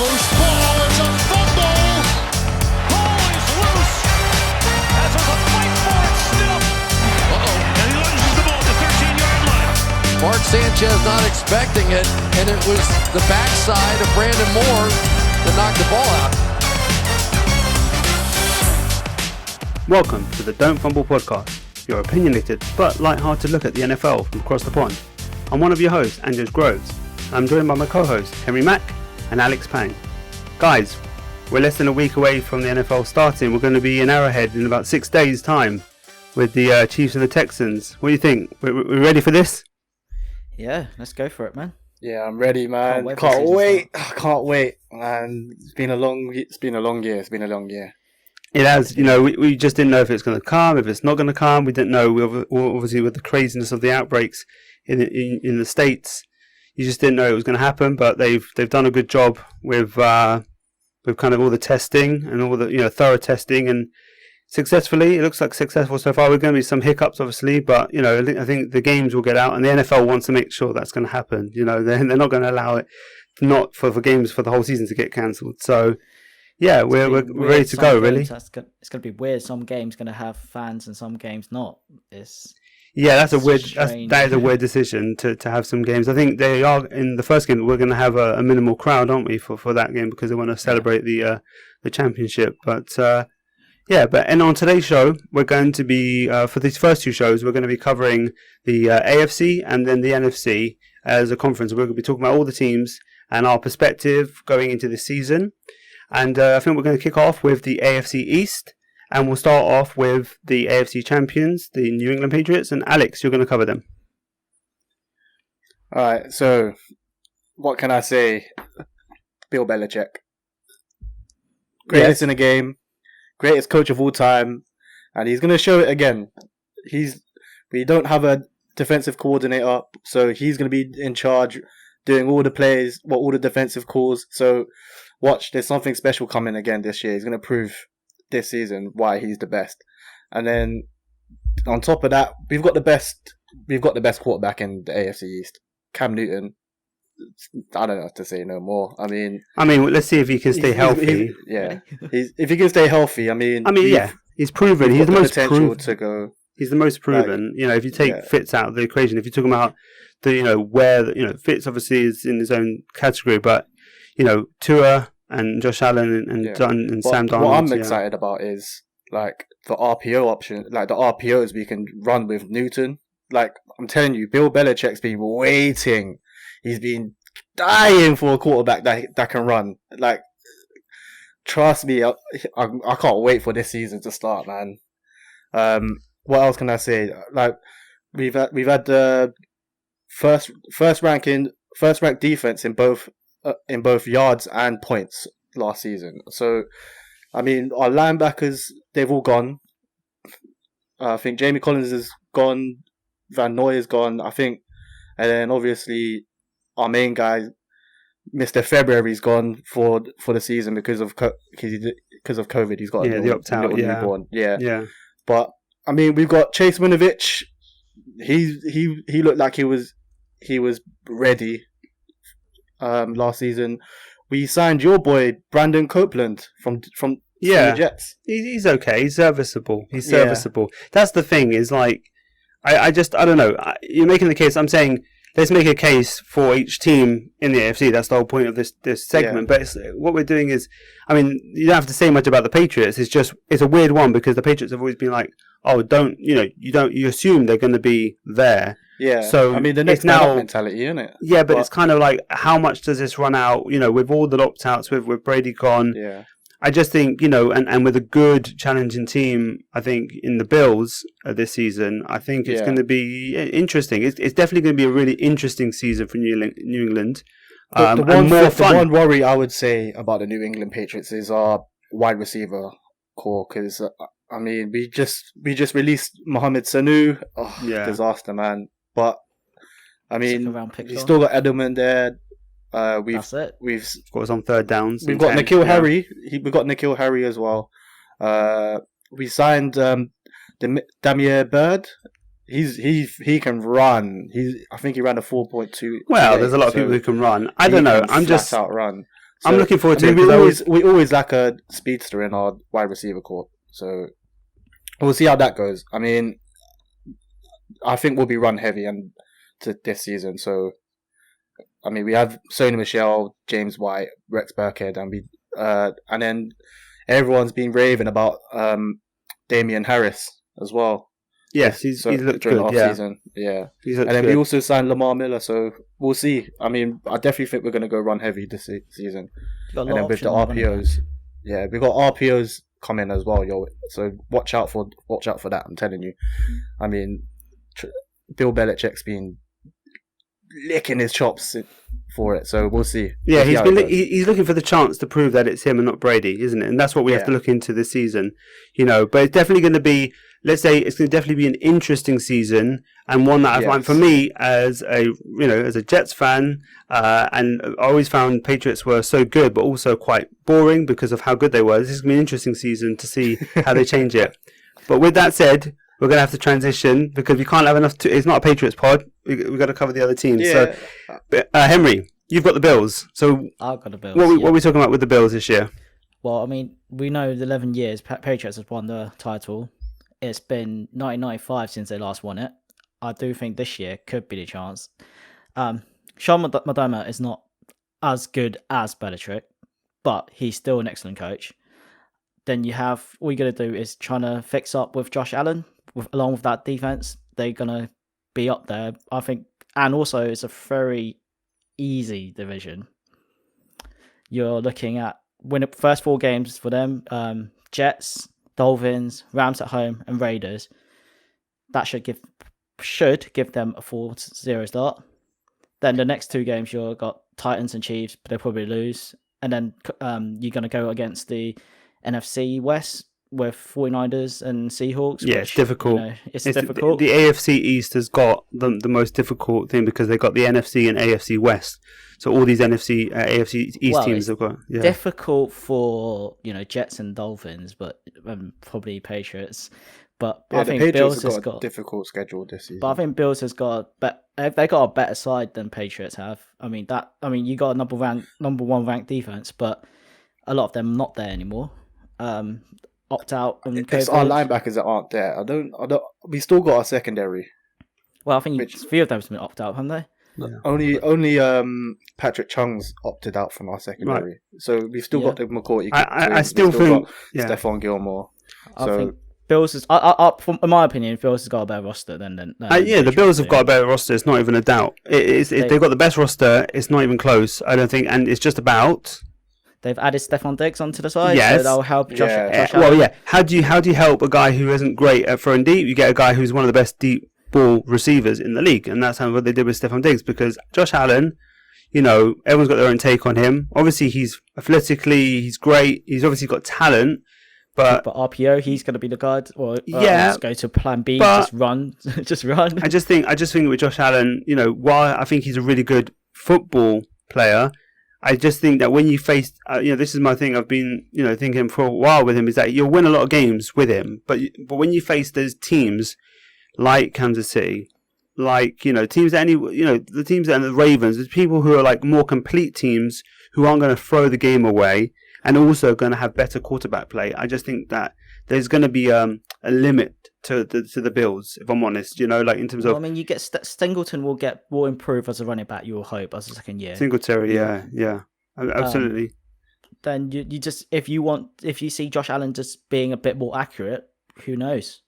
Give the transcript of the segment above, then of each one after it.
loose ball. It's a fumble. Ball is loose. As there's a fight for it still. And he lunges the ball to 13-yard line. Mark Sanchez not expecting it, and it was the backside of Brandon Moore that knocked the ball out. Welcome to the Don't Fumble podcast, your opinionated but light-hearted look at the NFL from across the pond. I'm one of your hosts, Andrés Groves. I'm joined by my co-hosts, Mak and Alex Pang. Guys, we're less than a week away from the NFL starting. We're going to be in Arrowhead in about 6 days' time with the Chiefs and the Texans. What do you think? We ready for this? Yeah, let's go for it, man. Yeah, I'm ready, man. Can't wait, man. It's been a long year. It has, we just didn't know if it's going to come, if it's not going to come. We didn't know. We obviously, with the craziness of the outbreaks in the States, you just didn't know it was going to happen. But they've done a good job with kind of all the testing and all the thorough testing, and successfully. It looks like successful so far. We're going to be some hiccups, obviously, but I think the games will get out, and the NFL wants to make sure that's going to happen. They're not going to allow it not for games for the whole season to get cancelled. So. Yeah, we're ready to go, really. It's going to be weird. Some games going to have fans and some games not. That is a weird decision to have some games. I think they are in the first game. We're going to have a minimal crowd, aren't we, for that game, because they want to celebrate the championship. But and on today's show, we're going to be for these first two shows, we're going to be covering the AFC and then the NFC as a conference. We're going to be talking about all the teams and our perspective going into the season. And I think we're going to kick off with the AFC East, and we'll start off with the AFC champions, the New England Patriots. And Alex, you're going to cover them. All right, so what can I say? Bill Belichick. Greatest in the game, greatest coach of all time, and he's going to show it again. We don't have a defensive coordinator, so he's going to be in charge, doing all the plays, all the defensive calls. So watch, there's something special coming again this year. He's going to prove this season why he's the best. And then on top of that, we've got the best quarterback in the AFC East, Cam Newton. I don't know what to say no more. I mean, let's see if he can stay healthy. If he can stay healthy, he's proven. He's the most potential to go. He's the most proven. If you take Fitz out of the equation, if you're talking about Fitz obviously is in his own category, but Tua and Josh Allen and Sam Darnold. What I'm excited about is like the RPO option, like the RPOs we can run with Newton. Like I'm telling you, Bill Belichick's been waiting. He's been dying for a quarterback that can run. Like, trust me, I can't wait for this season to start, man. What else can I say? Like we've had the first ranked defense in both yards and points last season. So, our linebackers, they've all gone. I think Jamie Collins is gone. Van Noy is gone, I think. And then, obviously, our main guy, Mr. February's gone for the season because of COVID. He's got the opt-out, newborn. Yeah. But, we've got Chase Winovich. He looked like he was ready. Last season, we signed your boy Brandon Copeland from the Jets. He's okay. He's serviceable. That's the thing. Is like I don't know. You're making the case. I'm saying let's make a case for each team in the AFC. That's the whole point of this segment. Yeah. But what we're doing is, you don't have to say much about the Patriots. It's a weird one because the Patriots have always been like, you assume they're going to be there. Yeah. So the next now mentality, isn't it? Yeah, but it's kind of like, how much does this run out? With all the opt-outs, with Brady gone. Yeah. I just think, and with a good challenging team, I think in the Bills this season, I think it's going to be interesting. It's definitely going to be a really interesting season for New England. The one worry I would say about the New England Patriots is our wide receiver core, because we just released Mohamed Sanu. Disaster, man. But we still got Edelman there. We've got some third downs. We've got N'Keal Harry. We've got N'Keal Harry as well. We signed Damier Bird. He can run. I think he ran a 4.2. Well, there's a lot of people who can run. I don't know. I'm just out run. I'm looking forward to it. We always lack a speedster in our wide receiver corps, so we'll see how that goes. I mean, I think we'll be run heavy and to this season. So, I mean, we have Sony Michel, James White, Rex Burkhead, and then everyone's been raving about Damian Harris as well. Yes, he's looked good. Off-season. Yeah. And then we also signed Lamar Miller, so we'll see. I mean, I definitely think we're going to go run heavy this season. And then with the RPOs, we've got RPOs coming as well, so watch out for that. I'm telling you. I mean, Bill Belichick's been licking his chops for it, so we'll see. Yeah, he's looking for the chance to prove that it's him and not Brady, isn't it? And that's what we have to look into this season, But it's definitely going to be. Let's say it's going to definitely be an interesting season, and one that I find for me as a Jets fan, and I always found Patriots were so good, but also quite boring because of how good they were. This is going to be an interesting season to see how they change it. But with that said, we're going to have to transition because we can't have enough. It's not a Patriots pod. We've got to cover the other teams. Yeah. So, Henry, you've got the Bills. So I've got the Bills. What are we talking about with the Bills this year? Well, I mean, we know the 11 years Patriots have won the title. It's been 1995 since they last won it. I do think this year could be the chance. Sean McDermott is not as good as Belichick, but he's still an excellent coach. Then you have, all you got to do is trying to fix up with Josh Allen, along with that defense. They're going to be up there, I think. And also, it's a very easy division. You're looking at win the first 4 games for them, Jets, Dolphins, Rams at home, and Raiders. That should give them a 4-0 start. Then the next 2 games you've got Titans and Chiefs, but they'll probably lose. And then you're going to go against the NFC West with 49ers and Seahawks. Yeah, it's difficult. It's difficult. The AFC East has got the most difficult thing because they've got the NFC and AFC West. So all these AFC East teams have got difficult for Jets and Dolphins, but probably Patriots. But I think Bills has got a difficult schedule this season. But I think Bills has got they got a better side than Patriots have. I mean you got a number 1 ranked defense, but a lot of them not there anymore. Opt out. It's our linebackers that aren't there. I don't. We still got our secondary. Well, I think a few of them have been opt out, haven't they? Yeah. Only Patrick Chung's opted out from our secondary, right. So we've still got the McCourty. I still think Stephon Gilmore. I think Bills is, in my opinion, Bills has got a better roster than the Bills have got a better roster. It's not even a doubt. They've got the best roster. It's not even close. I don't think, and it's just about. They've added Stephon Diggs onto the side, so that'll help Josh Allen. Well, yeah. How do you help a guy who isn't great at throwing deep? You get a guy who's one of the best deep ball receivers in the league, and that's what they did with Stephon Diggs. Because Josh Allen, everyone's got their own take on him. Obviously, he's athletically, he's great. He's obviously got talent, but RPO, he's going to be the guy. Let's go to Plan B. Just run. I just think with Josh Allen, while I think he's a really good football player. I just think that when you face, this is my thing. I've been, thinking for a while with him is that you'll win a lot of games with him, but when you face those teams like Kansas City, like teams that the teams and the Ravens, there's people who are like more complete teams who aren't going to throw the game away and also going to have better quarterback play. I just think that there's going to be a limit to the Bills, if I'm honest. Like in terms of. I mean, you get Singleton will improve as a running back. You will hope as a second year. Singletary, yeah, absolutely. Then you just if you see Josh Allen just being a bit more accurate, who knows?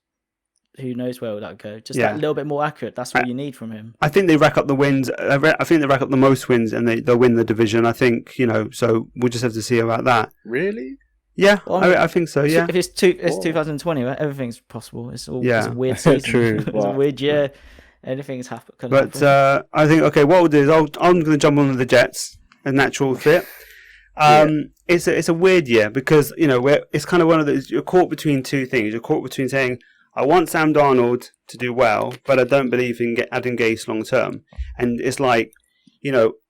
Who knows where will that go? Just that little bit more accurate. That's what you need from him. I think they rack up the wins. I think they rack up the most wins, and they'll win the division. I think So we'll just have to see about that. Really? Yeah, I think so. Yeah, if it's 2020, right? Everything's possible. It's all it's a weird season. True. It's a weird year. Anything's happened. But I think okay. What we'll do is I'm going to jump on the Jets, a natural fit. It's a weird year because it's kind of one of those. You're caught between two things. You're caught between saying I want Sam Darnold to do well, but I don't believe in adding Gase long term. And it's like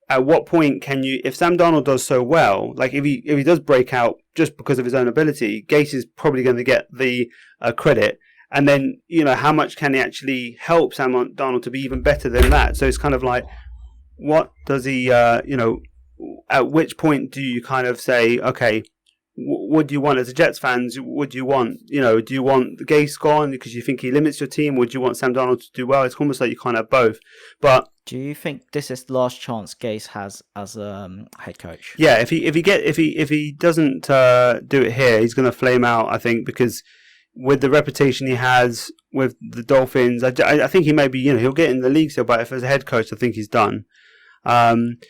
at what point can you, if Sam Darnold does so well, like if he does break out just because of his own ability, Gase is probably going to get the credit. And then, how much can he actually help Sam Darnold to be even better than that? So it's kind of like, what does he, at which point do you kind of say, okay, what do you want as a Jets fans? What do you want? Do you want Gase gone because you think he limits your team, or do you want Sam Darnold to do well? It's almost like you can't have both. But do you think this is the last chance Gase has as a head coach? Yeah, if he doesn't do it here, he's going to flame out. I think because with the reputation he has with the Dolphins, I think he may be. He'll get in the league still, but if as a head coach, I think he's done. And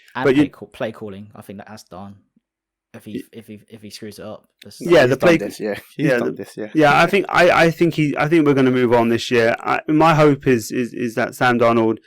play calling, I think that has done. If he screws it up, he's done this, yeah. I think we're going to move on this year. My hope is that Sam Darnold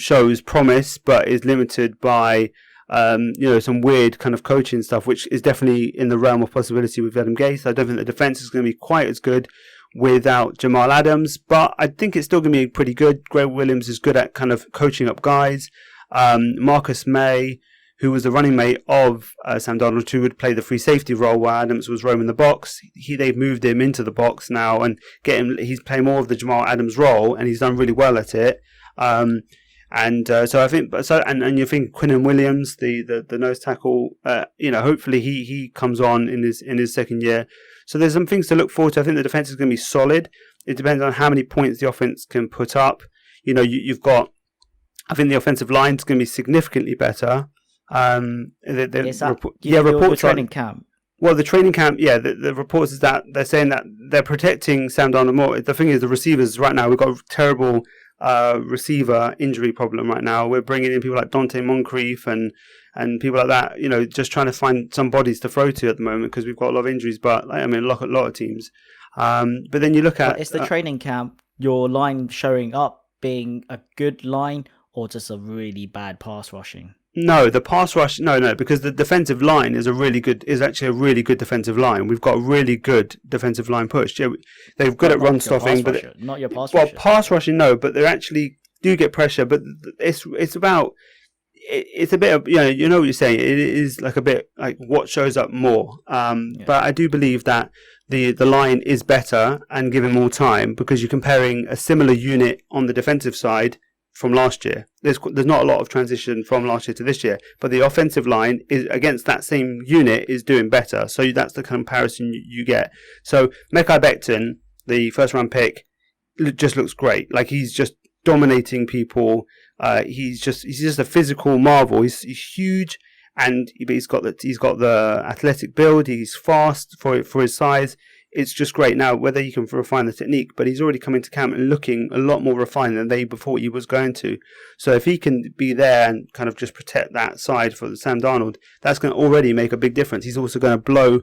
shows promise, but is limited by some weird kind of coaching stuff, which is definitely in the realm of possibility with Adam Gase. I don't think the defense is going to be quite as good without Jamal Adams, but I think it's still going to be pretty good. Greg Williams is good at kind of coaching up guys. Marcus May, who was the running mate of Sam Darnold, who would play the free safety role while Adams was roaming the box. They've moved him into the box now and he's playing more of the Jamal Adams role, and he's done really well at it. So I think, and you think Quinnen Williams, the nose tackle, hopefully he comes on in his second year. So there's some things to look forward to. I think the defense is going to be solid. It depends on how many points the offense can put up. You've got, I think the offensive line is going to be significantly better. Reports training camp. Well, the training camp, the reports is that they're saying that they're protecting Sam Darnold more. The thing is, the receivers right now, we've got a terrible receiver injury problem right now. We're bringing in people like Dante Moncrief and people like that, just trying to find some bodies to throw to at the moment because we've got a lot of injuries. But a lot of teams. But then you look at it's the training camp. Your line showing up being a good line or just a really bad pass rushing. No, the pass rush. No, because the defensive line is actually a really good defensive line. We've got a really good defensive line push. Yeah, they're good at run stopping, but not your pass rusher. Well, pass rushing, no, but they actually do get pressure. But it's about. It's a bit of what you're saying. It is like a bit like what shows up more. But I do believe that the line is better and given more time because you're comparing a similar unit on the defensive side from last year. There's not a lot of transition from last year to this year, but the offensive line is against that same unit is doing better. So that's the comparison you get. So Mekhi Becton, the first round pick, just looks great. Like he's just dominating people. He's just a physical marvel. He's huge, and he's got the athletic build. He's fast for his size. It's just great. Now, whether he can refine the technique, but he's already come into camp and looking a lot more refined than they before he was going to. So if he can be there and kind of just protect that side for Sam Darnold, that's going to already make a big difference. He's also going to blow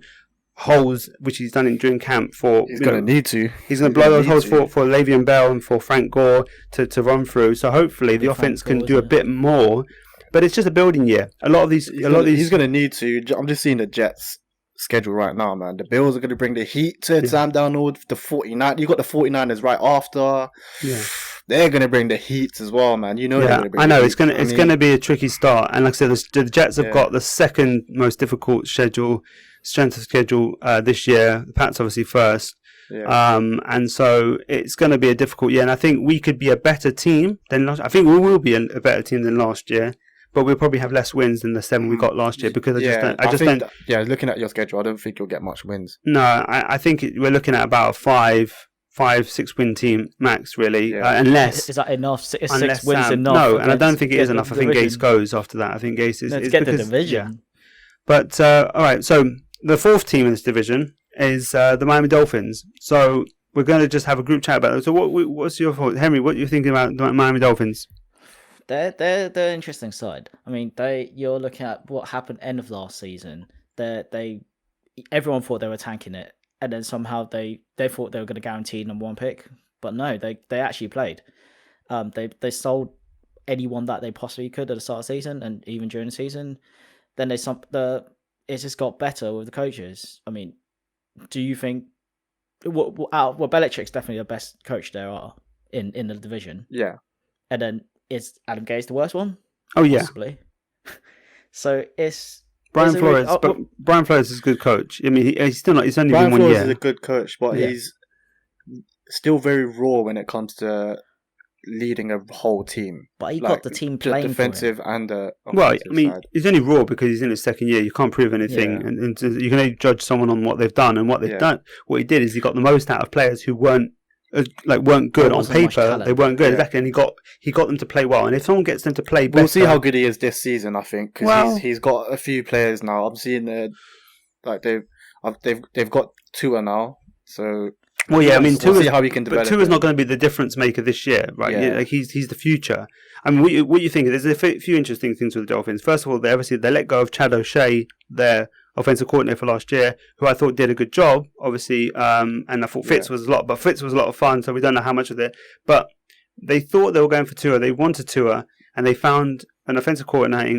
holes, which he's done during camp for. He's going to need to. He's going to blow those holes for Le'Veon Bell and for Frank Gore to run through. So hopefully the offense can do a bit more. But it's just a building year. He's going to need to. I'm just seeing the Jets schedule right now, man. The Bills are going to bring the heat to Sam Darnold. The 49, you got the 49ers right after. Yeah, they're going to bring the heat as well, man. They're going to bring. I know it's going to be a tricky start, and like I said, the Jets have got the second most difficult strength of schedule this year. The Pats obviously first. Yeah. And so it's going to be a difficult year, and I think we could be a better team than last. I think we will be a better team than last year. But we'll probably have less wins than the 7 we got last year because I just don't. Looking at your schedule, I don't think you'll get much wins. No, I think we're looking at about a 5-6 win team max, really. Unless is that enough? Is 6 wins enough? No, and I don't think it is enough. I think Gase goes after that. I think Gase is. Let's get the division. Yeah. But all right, so the fourth team in this division is the Miami Dolphins. So we're going to just have a group chat about it. So what's your thought, Henry? What are you thinking about the Miami Dolphins? They're an interesting side. I mean, you're looking at what happened end of last season. Everyone thought they were tanking it, and then somehow they thought they were going to guarantee number 1 pick, but no, they actually played. They sold anyone that they possibly could at the start of the season, and even during the season. Then it just got better with the coaches. I mean, do you think? Well, Belichick's definitely the best coach there are in the division. Yeah, and then. Is Adam Gase the worst one? Oh yeah, possibly. So it's Brian Flores. But Brian Flores is a good coach. I mean, he's still not. He's only Brian been 1 Flores year. Is a good coach, but he's still very raw when it comes to leading a whole team. But he got the team playing defensive for and the Well, offensive I mean, side. he's only raw because he's in his second year. You can't prove anything, Yeah. and you can only judge someone on what they've done. And what they've done, what he did is he got the most out of players who weren't good on paper. They weren't good, exactly, and he got them to play well. And if someone gets them to play better, we'll see how good he is this season. I think because he's got a few players now. I'm seeing they've got Tua now, so. Well, yeah, I mean, we'll see how he can develop. But Tua's not going to be the difference maker this year, right? Yeah. Like he's the future. I mean, what you think? There's a few interesting things with the Dolphins. First of all, they let go of Chad O'Shea, their offensive coordinator for last year, who I thought did a good job, obviously. And I thought Fitz was a lot of fun. So we don't know how much of it, but they thought they were going for Tua. They wanted Tua, and they found an offensive coordinator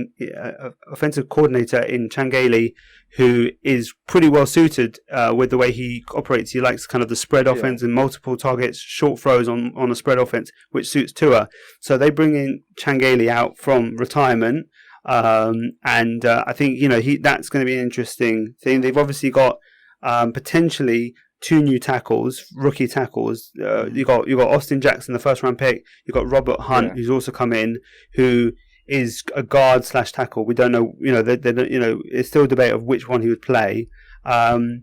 in Changeli, who is pretty well suited with the way he operates. He likes kind of the spread offense and multiple targets, short throws on a spread offense, which suits Tua. So they bring in Changeli out from retirement, and I think that's going to be an interesting thing. They've obviously got potentially 2 new tackles, rookie tackles. You got Austin Jackson, the first round pick. You got Robert Hunt, who's also come in, who is a guard / tackle. We don't know. They it's still a debate of which one he would play. And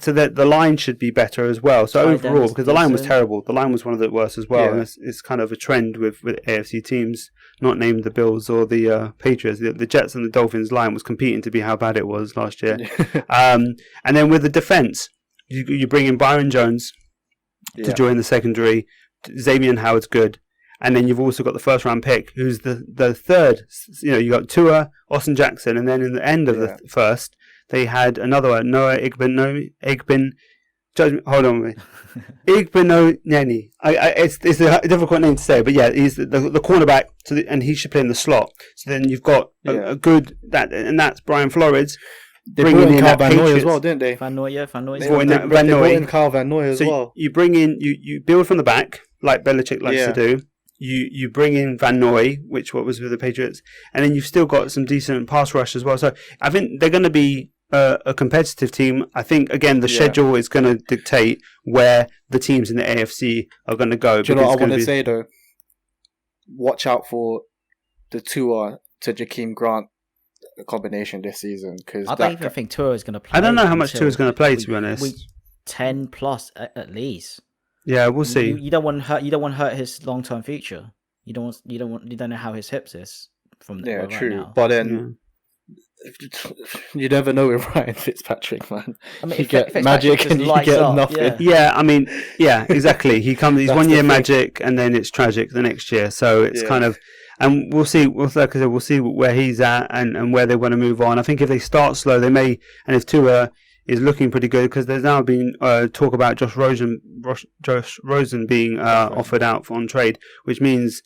so that the line should be better as well. So overall, because the line was terrible, the line was one of the worst as well. Yeah. And it's kind of a trend with AFC teams, not named the Bills or the Patriots. The Jets and the Dolphins line was competing to be how bad it was last year. And then with the defense, you bring in Byron Jones to join the secondary. Xavier Howard's good. And then you've also got the first round pick, who's the third. You got Tua, Austin Jackson, and then in the end of the first, they had another one, Noah Igbin. Hold on with me. Igbinoneni. It's a difficult name to say, but yeah, he's the cornerback, and he should play in the slot. So then you've got a good and that's Brian Flores. They brought in Kyle Van Noy as well, didn't they? Van Noy. They brought in Kyle Van Noy as well. You bring in, you build from the back, like Belichick likes to do. You bring in Van Noy, what was with the Patriots, and then you've still got some decent pass rush as well. So I think they're going to be a competitive team. I think, again, the schedule is going to dictate where the teams in the AFC are going to go. Do you know what I want to say, though? Watch out for the Tua to Jakeem Grant combination this season. Cause I don't even think Tua is going to play. I don't know how much Tua is going to play, to be honest. Week 10 plus at least. Yeah, we'll see. You don't want to hurt his long term future. You don't know how his hips is from right true. Now. But then you never know with Ryan Fitzpatrick, man. I mean, you get magic and you get nothing. Yeah, I mean, exactly. He's 1 year magic and then it's tragic the next year. So it's kind of, and we'll see. Like I said, we'll see where he's at and where they want to move on. I think if they start slow, they may. And if Tua is looking pretty good, because there's now been talk about Josh Rosen being offered out on trade, which means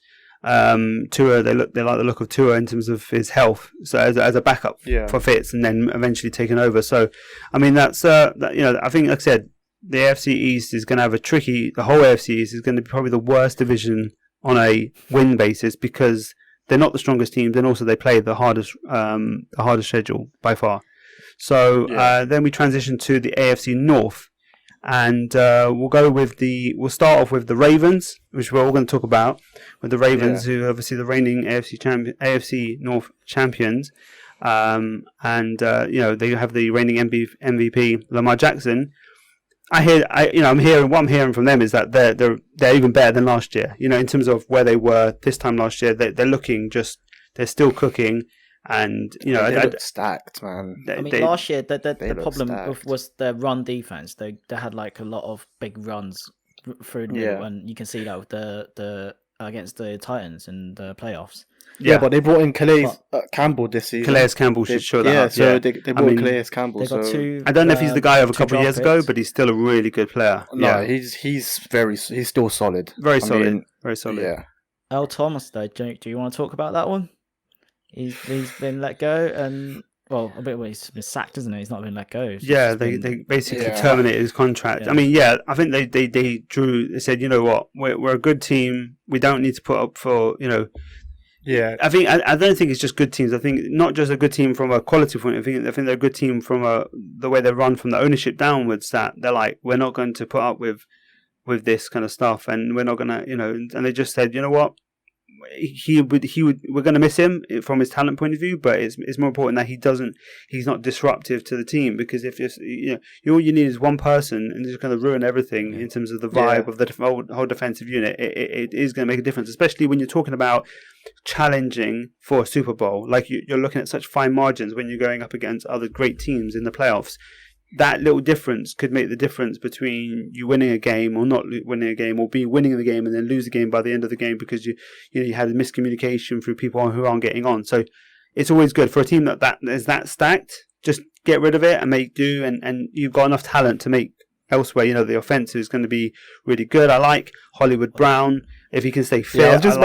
Tua, they like the look of Tua in terms of his health, so as a backup for Fitz, and then eventually taking over. So, I mean, that's I think, like I said, the AFC East is going to have the whole AFC East is going to be probably the worst division on a win basis, because they're not the strongest teams, and also they play the hardest schedule by far. So then we transition to the AFC North, and we'll start off with the Ravens, which we're all going to talk about, with the Ravens, who are obviously the reigning AFC North champions, and they have the reigning MVP Lamar Jackson. I'm hearing from them is that they're even better than last year. In terms of where they were this time last year, they're looking they're still cooking. And they look stacked, man. Last year the problem was their run defense. They had like a lot of big runs through the middle, and you can see that with the against the Titans in the playoffs. Yeah, but they brought in Calais Campbell this season. Calais Campbell should show that up. So they brought in Calais Campbell. I don't know if he's the guy of a couple of years ago, but he's still a really good player. No, he's still solid. Very solid. Very solid. Yeah. Earl Thomas, though, do you want to talk about that one? He's been let go, and he's been sacked, isn't he? He's not been let go. They basically terminated his contract. Yeah. I mean, I think they said, you know what, we're a good team. We don't need to put up for, Yeah, I don't think it's just good teams. I think not just a good team from a quality point of view. I think they're a good team from the way they run from the ownership downwards. That they're like, we're not going to put up with with this kind of stuff, and we're not gonna, and they just said, you know what, we're going to miss him from his talent point of view, but it's more important that he's not disruptive to the team, because if all you need is one person and it's going to ruin everything in terms of the vibe of the whole defensive unit. It is going to make a difference, especially when you're talking about challenging for a Super Bowl. Like you're looking at such fine margins when you're going up against other great teams in the playoffs. That little difference could make the difference between you winning a game or not winning a game, or winning the game and then lose the game by the end of the game because you had a miscommunication through people who aren't getting on. So it's always good for a team that is that stacked. Just get rid of it and make do, and you've got enough talent to make elsewhere. The offensive is going to be really good. I like Hollywood Brown. If he can stay fit. I was just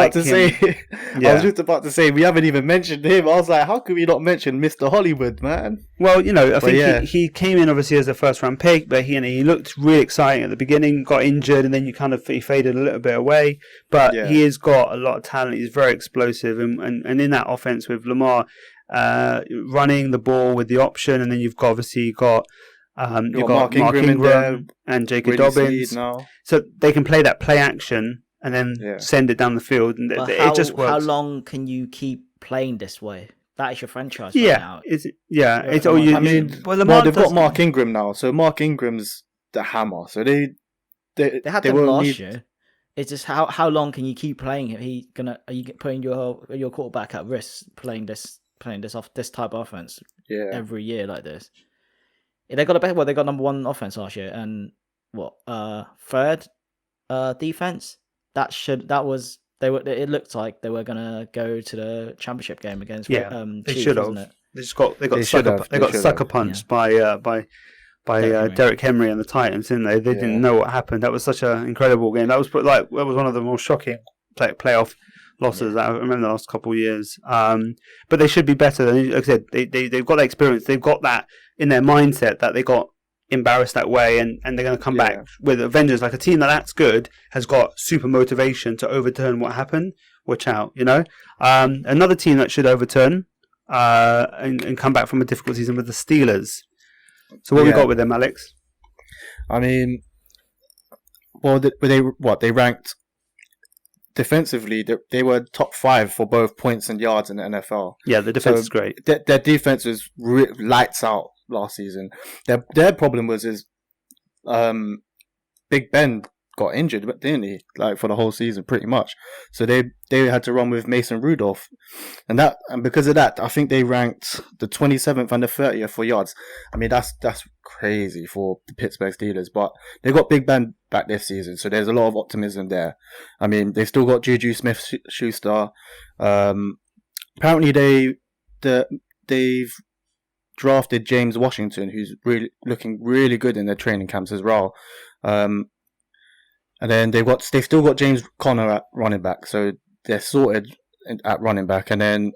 about to say, we haven't even mentioned him. I was like, how could we not mention Mr. Hollywood, man? Well, I think he came in obviously as a first round pick, but he looked really exciting at the beginning, got injured, and then he faded a little bit away. But he has got a lot of talent. He's very explosive, and in that offense with Lamar running the ball with the option, and then you've obviously got Mark Ingram and Jacob Dobbins. So they can play that play action and then send it down the field, and it just works. How long can you keep playing this way? That is your franchise right now. They've got Mark Ingram now, so Mark Ingram's the hammer. So they had them last year. It's just how long can you keep playing him? Are you putting your quarterback at risk playing this type of offense every year like this? They got they got number one offense last year, and third defense. It looked like they were gonna go to the championship game against they Chiefs, should have. They got sucker punched by Derrick Henry and the Titans, didn't they? They didn't know what happened. That was such an incredible game. That was one of the most shocking playoff losses that I remember the last couple of years. But they should be better. Like I said, they've got that experience. They've got that in their mindset that they got embarrassed that way, and they're going to come back with a vengeance. Like a team that's good has got super motivation to overturn what happened. Watch out, Another team that should overturn and come back from a difficult season with the Steelers. So what we got with them, Alex? I mean, they ranked defensively. They were top 5 for both points and yards in the NFL. Yeah, the defense is great. Their defense was lights out last season. Their problem was Big Ben got injured, didn't he? Like for the whole season, pretty much. So they had to run with Mason Rudolph, and because of that, I think they ranked the 27th and the 30th for yards. I mean, that's crazy for the Pittsburgh Steelers, but they got Big Ben back this season, so there's a lot of optimism there. I mean, they've still got Juju Smith-Schuster. Apparently, they've drafted James Washington, who's looking really good in their training camps as well. And then they've still got James Conner at running back, so they're sorted at running back. And then,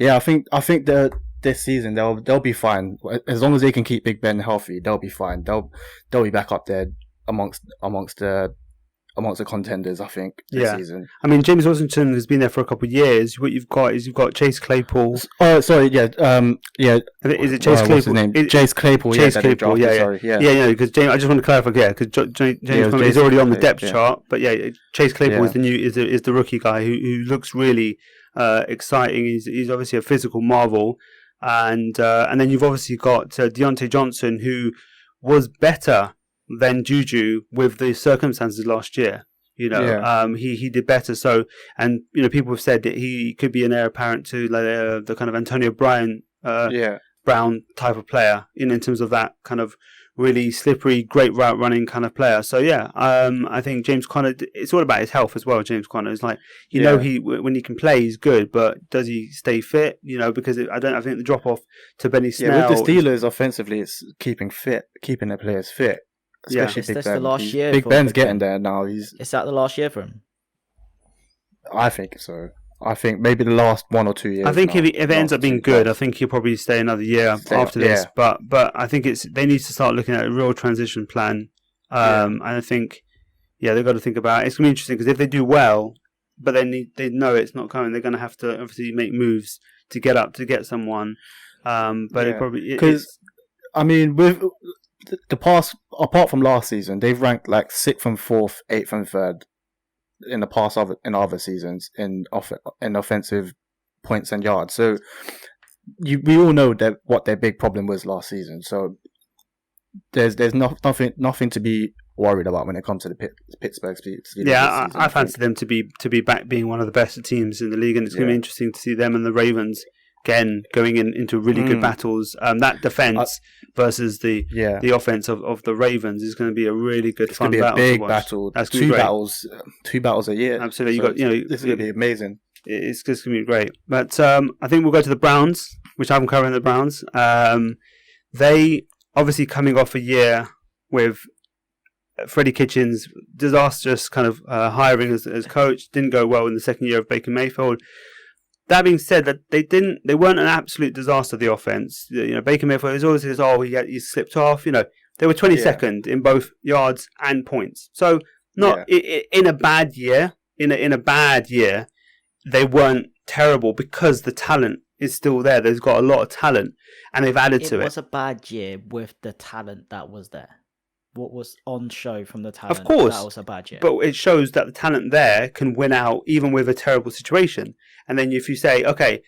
I think that this season they'll be fine as long as they can keep Big Ben healthy. They'll be fine. They'll be back up there amongst the contenders, I think, this season. I mean, James Washington has been there for a couple of years. What you've got Chase Claypool. Oh, sorry, Is it Chase Claypool? What's his name? Chase Claypool. Chase Claypool. Because James. I just want to clarify. Because James is already on the depth chart. But Chase Claypool is the rookie guy who looks really exciting. He's obviously a physical marvel, and then you've obviously got Deontay Johnson, who was better than Juju with the circumstances last year. He did better. So, and people have said that he could be an heir apparent to the kind of Antonio Brown type of player in terms of that kind of really slippery, great route running kind of player. So I think James Conner, it's all about his health as well. James Conner is he when he can play, he's good, but does he stay fit? Because I think the drop off to Benny Snell. With the Steelers offensively, it's keeping their players fit. Especially Big Ben. The last year. Big Ben's getting there now. Is that the last year for him? I think so. I think maybe the last 1 or 2 years. I think if it ends up being good, I think he'll probably stay another year after this. But I think they need to start looking at a real transition plan. And I think, they've got to think about it. It's going to be interesting because if they do well, but they know it's not coming, they're going to have to obviously make moves to get someone. But it probably... Because, I mean, with the past, apart from last season, they've ranked like 6th and 4th, 8th and 3rd in the past in other seasons in offensive points and yards. So we all know that what their big problem was last season. So there's nothing to be worried about when it comes to the Pittsburgh Steelers. Yeah, I fancy them to be back being one of the best teams in the league, and it's going to be interesting to see them and the Ravens again going into really good battles. That defense versus the offense of the Ravens is going to be a really good fun battle. It's going to be a big battle. That's two battles a year. Absolutely, so this is going to be amazing. It's just going to be great. But I think we'll go to the Browns, which I'm covering the Browns. They obviously coming off a year with Freddie Kitchens' disastrous kind of hiring as coach. Didn't go well in the second year of Baker Mayfield. That being said, that they weren't an absolute disaster. The offense, Baker Mayfield is always he slipped off. They were 22nd in both yards and points. So not in a bad year. In a bad year, they weren't terrible because the talent is still there. They've got a lot of talent, and they've added to it. It was a bad year with the talent that was there. What was on show from the talent, of course, that was a bad year. But it shows that the talent there can win out even with a terrible situation. And then if you say, okay,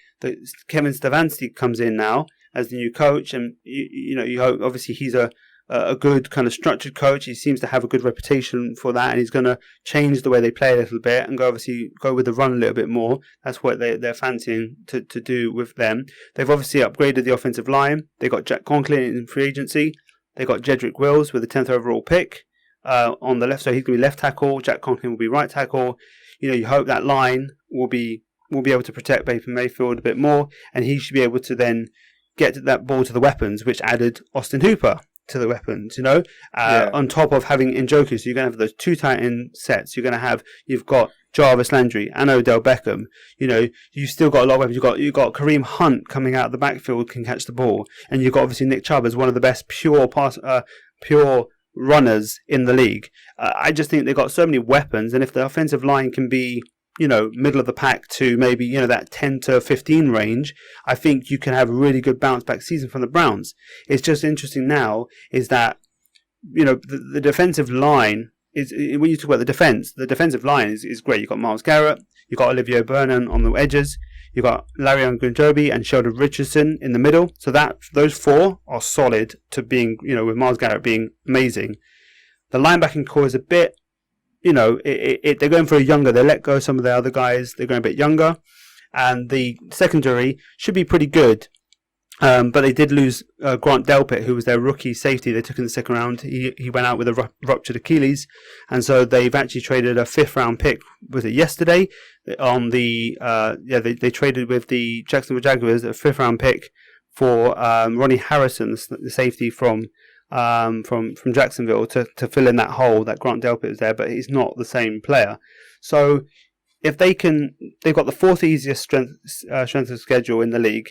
Kevin Stefanski comes in now as the new coach, and you hope obviously he's a good kind of structured coach. He seems to have a good reputation for that, and he's going to change the way they play a little bit and go with the run a little bit more. That's what they're fancying to do with them. They've obviously upgraded the offensive line. They got Jack Conklin in free agency. They got Jedrick Wills with the 10th overall pick on the left, so he's going to be left tackle. Jack Conklin will be right tackle. You hope that line will be able to protect Baker Mayfield a bit more, and he should be able to then get that ball to the weapons, which added Austin Hooper to the weapons. On top of having Njoku, so you're going to have those two tight end sets. You've got Jarvis Landry and Odell Beckham. You've still got a lot of weapons. You've got Kareem Hunt coming out of the backfield, can catch the ball, and you've got obviously Nick Chubb as one of the best pure runners in the league. I just think they've got so many weapons, and if the offensive line can be middle of the pack to maybe that 10 to 15 range, I think you can have a really good bounce back season from the Browns. It's just interesting now is that the defensive line is, when you talk about the defensive line is great. You've got Myles Garrett, you've got Olivier Vernon on the edges, you've got Larry Ogunjobi and Sheldon Richardson in the middle. So those four are solid to being, with Myles Garrett being amazing. The linebacking core is a bit, they're going for a younger. They let go some of the other guys. They're going a bit younger, and the secondary should be pretty good. But they did lose Grant Delpit, who was their rookie safety. They took in the second round. He went out with a ruptured Achilles, and so they've actually traded a 5th round pick. Was it yesterday? On the they traded with the Jacksonville Jaguars a 5th round pick for Ronnie Harrison, the safety from Jacksonville, to fill in that hole that Grant Delpit is there, but he's not the same player. So if they've got the 4th easiest strength of schedule in the league,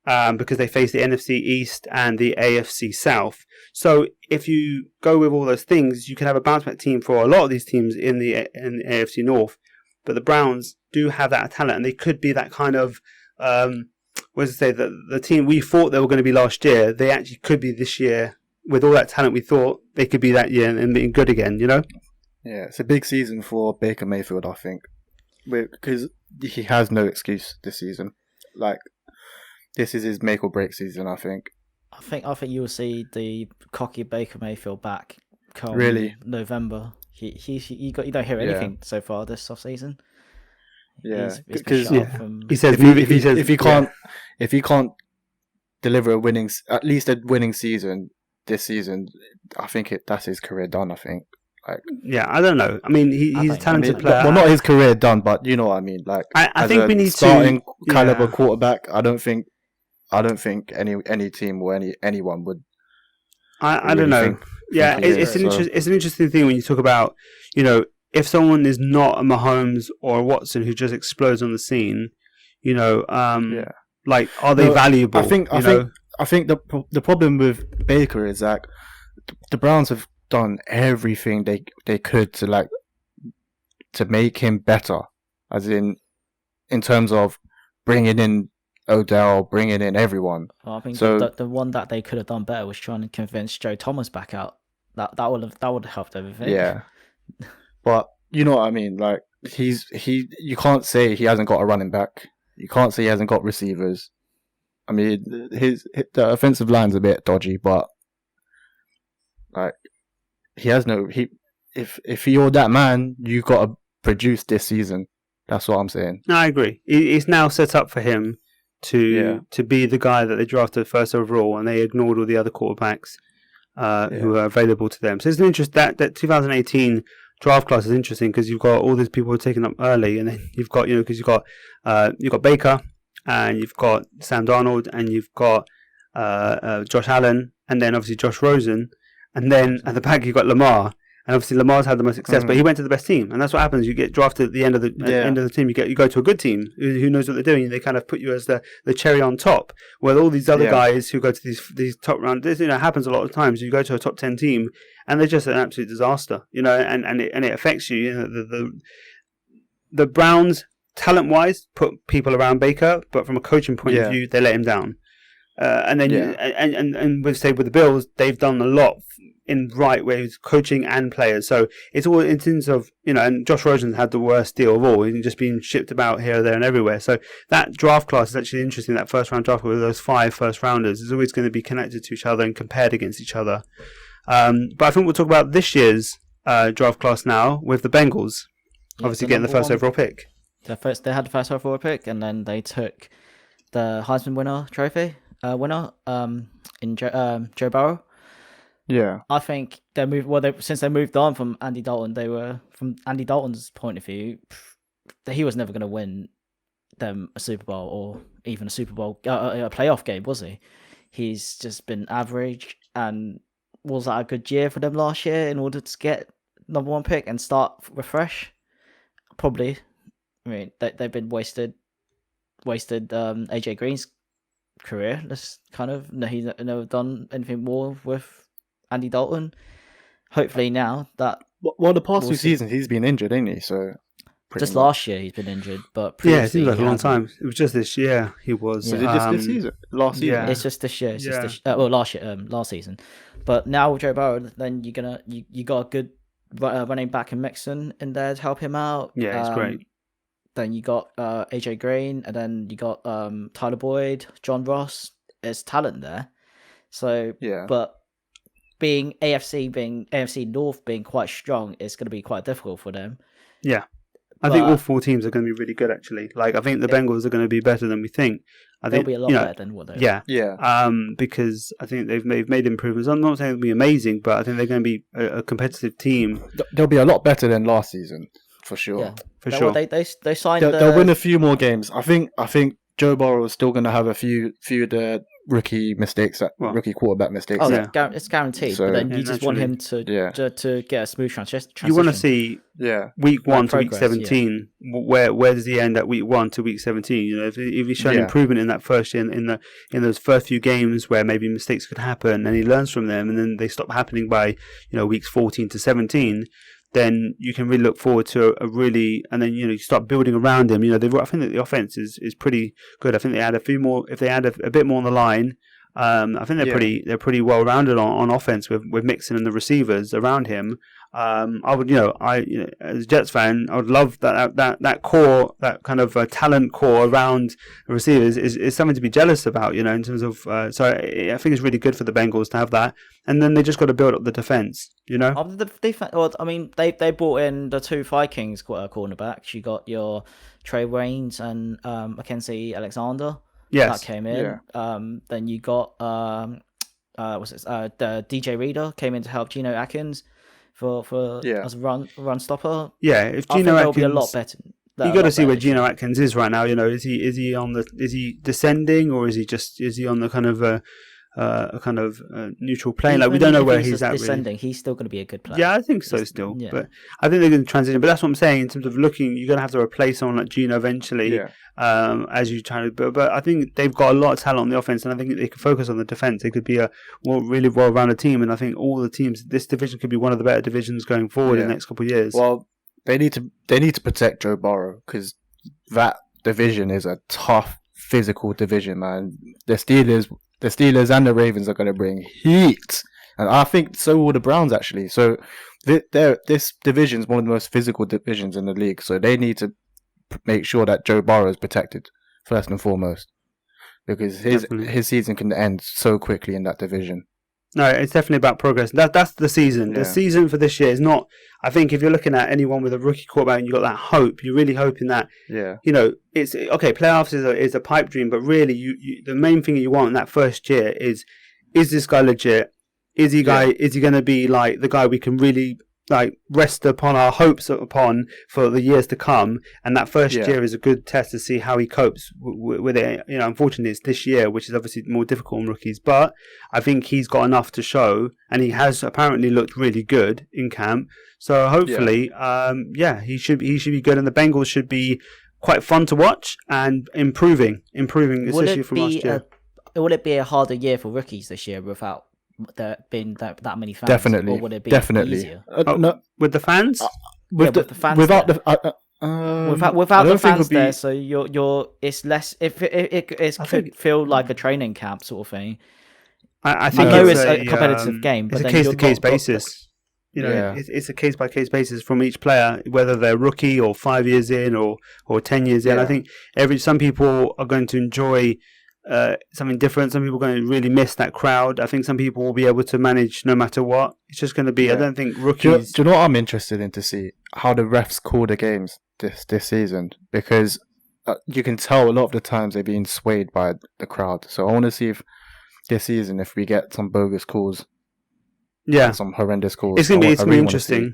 because they face the NFC East and the AFC South. So if you go with all those things, you can have a bounce back team for a lot of these teams in the AFC North. But the Browns do have that talent, and they could be that kind of the team we thought they were going to be last year. They actually could be this year. With all that talent we thought they could be that year and being good again, Yeah, it's a big season for Baker Mayfield, I think, because he has no excuse this season. Like, this is his make or break season, I think. I think you will see the cocky Baker Mayfield back come November. You don't hear anything so far this off season. Yeah, because he said if he can't deliver at least a winning season this season, I think that's his career done. I think. I don't know. I mean, he's a talented player. Well, not his career done, but you know what I mean. Like, I think we need starting caliber quarterback. I don't think any team or anyone would. I don't know. It's an interesting thing when you talk about, if someone is not a Mahomes or a Watson who just explodes on the scene, like, are they valuable? I think the problem with Baker is that the Browns have done everything they could to make him better, as in terms of bringing in Odell, bringing in everyone. Well, I think so the one that they could have done better was trying to convince Joe Thomas back out. That would have helped everything. Yeah, but you know what I mean. Like you can't say he hasn't got a running back. You can't say he hasn't got receivers. I mean, the offensive line's a bit dodgy, but like he has no. If you're that man, you got to produce this season. That's what I'm saying. No, I agree. It's now set up for him to be the guy that they drafted first overall, and they ignored all the other quarterbacks who are available to them. So it's an interest that 2018 draft class is interesting because you've got all these people who are taken up early, and then you've got because you've got Baker, and you've got Sam Darnold, and you've got Josh Allen, and then obviously Josh Rosen, and then at the back you've got Lamar. And obviously Lamar's had the most success, but he went to the best team, and that's what happens. You get drafted at the end of the end of the team. You go to a good team who knows what they're doing. They kind of put you as the cherry on top. Where all these other guys who go to these top round, this happens a lot of times. You go to a top 10 team, and they're just an absolute disaster. And it affects you. The Browns, talent wise, put people around Baker, but from a coaching point of view, they let him down. And then and with the Bills, they've done a lot in right ways, coaching and players. So it's all in terms of and Josh Rosen's had the worst deal of all. He's just been shipped about here, there, and everywhere. So that draft class is actually interesting. That first round draft with those 5 first rounders is always going to be connected to each other and compared against each other. But I think we'll talk about this year's draft class now with the Bengals, obviously getting the first overall pick. They had the first overall pick, and then they took the Heisman winner trophy in Joe Burrow. Yeah, I think they moved. Since they moved on from Andy Dalton, they were from Andy Dalton's point of view, he was never going to win them a Super Bowl or even a Super Bowl a playoff game, was he? He's just been average, and was that a good year for them last year in order to get number 1 pick and start refresh? Probably. I mean, they've been wasted AJ Green's career. He's never done anything more with Andy Dalton. Hopefully now that the past 2 seasons he's been injured, ain't he? So just last year he's been injured, but it seems like a long time. It was just this year he was. Was it just this season? Last season? Yeah. It's just this year. Last season. But now with Joe Burrow, then you got a good running back in Mixon in there to help him out. Yeah, it's great. Then you got AJ Green, and then you got Tyler Boyd, John Ross. There's talent there. So but being AFC North being quite strong, it's going to be quite difficult for them. Yeah, I think all 4 teams are going to be really good. Actually, I think the Bengals are going to be better than we think. They'll be a lot better than what they are. Yeah. Because I think they've made improvements. I'm not saying it'll be amazing, but I think they're going to be a competitive team. They'll be a lot better than last season, for sure. Yeah. For sure. They signed. They'll win a few more games. I think Joe Burrow is still going to have a few of the rookie quarterback mistakes. Oh, yeah. It's guaranteed. So, but then you just want him to get a smooth transition. You want to see week 1 to week 17. Where does he end at week 1 to week 17? If he's shown improvement in that first year, in those first few games where maybe mistakes could happen, and he learns from them, and then they stop happening by weeks 14 to 17. Then you can really look forward to and then you start building around him. I think that the offense is pretty good. I think they add a few more. If they add a bit more on the line, I think they're pretty well rounded on offense with Mixon and the receivers around him. I would, as a Jets fan, I would love that core, that kind of talent core around the receivers is something to be jealous about, in terms of. So I think it's really good for the Bengals to have that, and then they just got to build up the defense, The defense. Well, I mean, they brought in the 2 Vikings cornerbacks. You got your Trey Waynes and Mackenzie Alexander. Yes, that came in. Yeah. Then you got the DJ Reader came in to help Geno Atkins for as a run stopper. Yeah, if Geno Atkins will be a lot better. You got to see where Geno Atkins is right now. Is he descending, or is he on the kind of a kind of neutral plane? We don't know where he's at. Descending, really. He's still going to be a good player. Yeah, I think so still. Yeah. But I think they're going to transition. But that's what I'm saying in terms of looking. You're going to have to replace someone like Geno eventually. Yeah. As you try to, but I think they've got a lot of talent on the offense, and I think they can focus on the defense. They could be a really well-rounded team, and I think all the teams, this division could be one of the better divisions going forward in the next couple of years. Well, they need to protect Joe Burrow because that division is a tough physical division, man. The Steelers and the Ravens are going to bring heat, and I think so will the Browns actually. So this division is one of the most physical divisions in the league. So they need to make sure that Joe Burrow is protected first and foremost, because his season can end so quickly in that division. No, it's definitely about progress. That's the season. Yeah. The season for this year is not. I think if you're looking at anyone with a rookie quarterback and you've got that hope, you're really hoping that. Yeah. It's okay. Playoffs is a pipe dream, but really, you the main thing you want in that first year is this guy legit? Is he going to be like the guy we can really like rest upon our hopes upon for the years to come? And that first year is a good test to see how he copes with it. Unfortunately, it's this year, which is obviously more difficult on rookies, but I think he's got enough to show, and he has apparently looked really good in camp. So hopefully, he should be good, and the Bengals should be quite fun to watch and improving, especially from last year. Will it be a harder year for rookies this year without there being that many fans? Definitely. Or would it be easier? No, with the fans? With the fans without there. Without the fans there, so you're it's less. If it could feel like a training camp sort of thing. I think know it's a competitive game, but it's a case to case basis. It's a case by case basis from each player, whether they're rookie or 5 years in or 10 years in. I think some people are going to enjoy something different. Some people are going to really miss that crowd. I think some people will be able to manage no matter what. It's just going to be. I don't think rookies. Do you know what I'm interested in to see? How the refs call the games this season, because you can tell a lot of the times they're being swayed by the crowd. So I want to see if this season if we get some bogus calls. Yeah, some horrendous calls. It's gonna be interesting.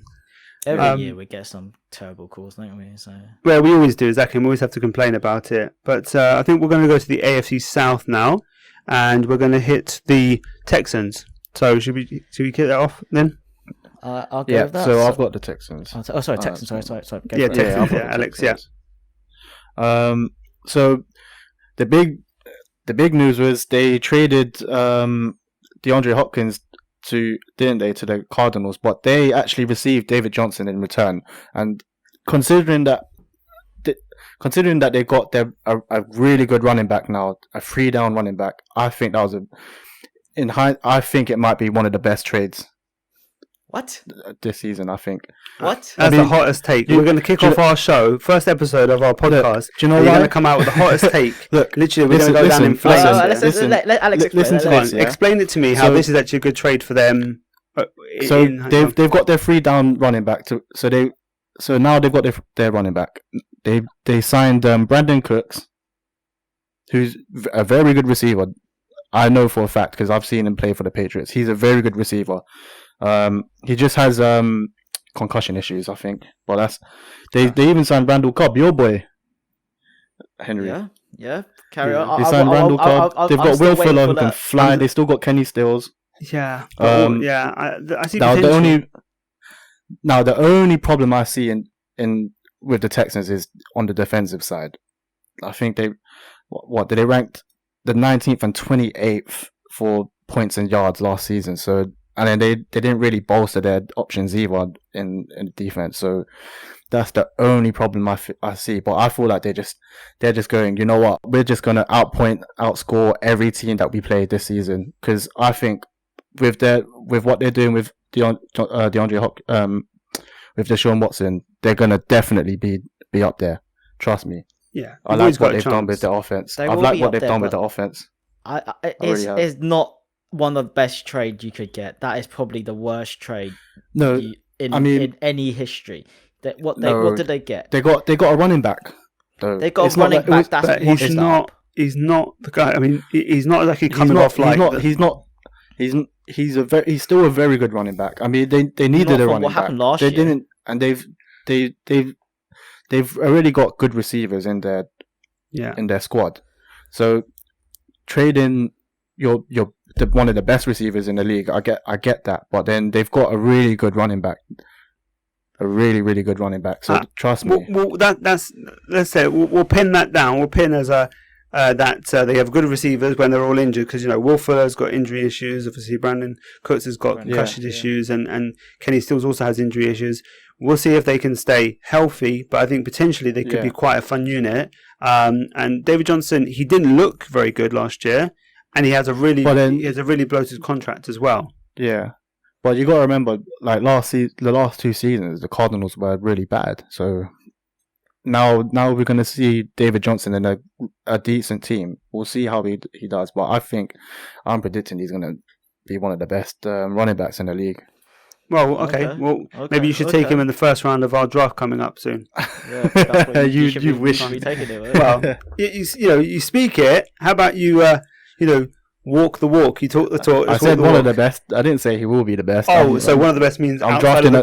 Every year we get some terrible calls, don't we? So well, we always do, exactly. We always have to complain about it. But I think we're going to go to the AFC South now, and we're going to hit the Texans. So should we kick that off then? I'll go with that. So I've got the Texans. Sorry, Texans. Sorry. Texans. Yeah, Alex. Texans. Yeah. So the big news was they traded DeAndre Hopkins to the Cardinals, but they actually received David Johnson in return. And considering that they got a really good running back now, a 3-down running back, I think that was I think it might be one of the best trades. What? This season, I think. What? That's the hottest take. We're going to kick off our show, first episode of our podcast. Do you know we're going to come out with the hottest take. Look, literally, we're going to go down in flames. Let Alex listen to this. Explain it to me how this is actually a good trade for them. So they've got their 3-down running back. So now they've got their running back. They signed Brandon Cooks, who's a very good receiver. I know for a fact because I've seen him play for the Patriots. He's a very good receiver. He just has concussion issues, I think. But they even signed Randall Cobb, your boy, Henry. Yeah. Carry on. They signed Randall Cobb. They've got Will Fuller who can fly. They still got Kenny Stills. Yeah. I see the only problem I see in with the Texans is on the defensive side. I think they ranked the 19th and 28th for points and yards last season. So. And then they didn't really bolster their options either in defense. So that's the only problem I see. But I feel like they're just going, you know what? We're just going to outscore every team that we play this season. Because I think with what they're doing with DeAndre Hopkins, with Deshaun Watson, they're going to definitely be up there. Trust me. Yeah. I like what they've done with the offense. I like what they've done with the offense. It's not one of the best trades you could get. That is probably the worst trade in any history. What did they get? They got a running back. Though. They got a running back. That's he's not the guy. I mean, he's not like he's still a very good running back. I mean, they needed a running back. What happened last year? Didn't, and they've already got good receivers in their squad. So trading one of the best receivers in the league, I get that, but then they've got a really good running back, a really, really good running back. So trust me. Well, let's say we'll pin that down. We'll pin as that they have good receivers when they're all injured, because Will Fuller's got injury issues. Obviously, Brandon Cooks has got concussion issues, and Kenny Stills also has injury issues. We'll see if they can stay healthy, but I think potentially they could be quite a fun unit. And David Johnson, he didn't look very good last year, and he has a really bloated contract as well. Yeah, but you got to remember, like the last 2 seasons, the Cardinals were really bad. So now we're going to see David Johnson in a decent team. We'll see how he does, but I'm predicting he's going to be one of the best running backs in the league. Well, okay. Maybe you should take him in the first round of our draft coming up soon. Yeah, that's what you wish. Be taking it, right? Well, you speak it. How about you walk the walk? You talk the talk. I said one of the best. I didn't say he will be the best. So one of the best means I'm drafting near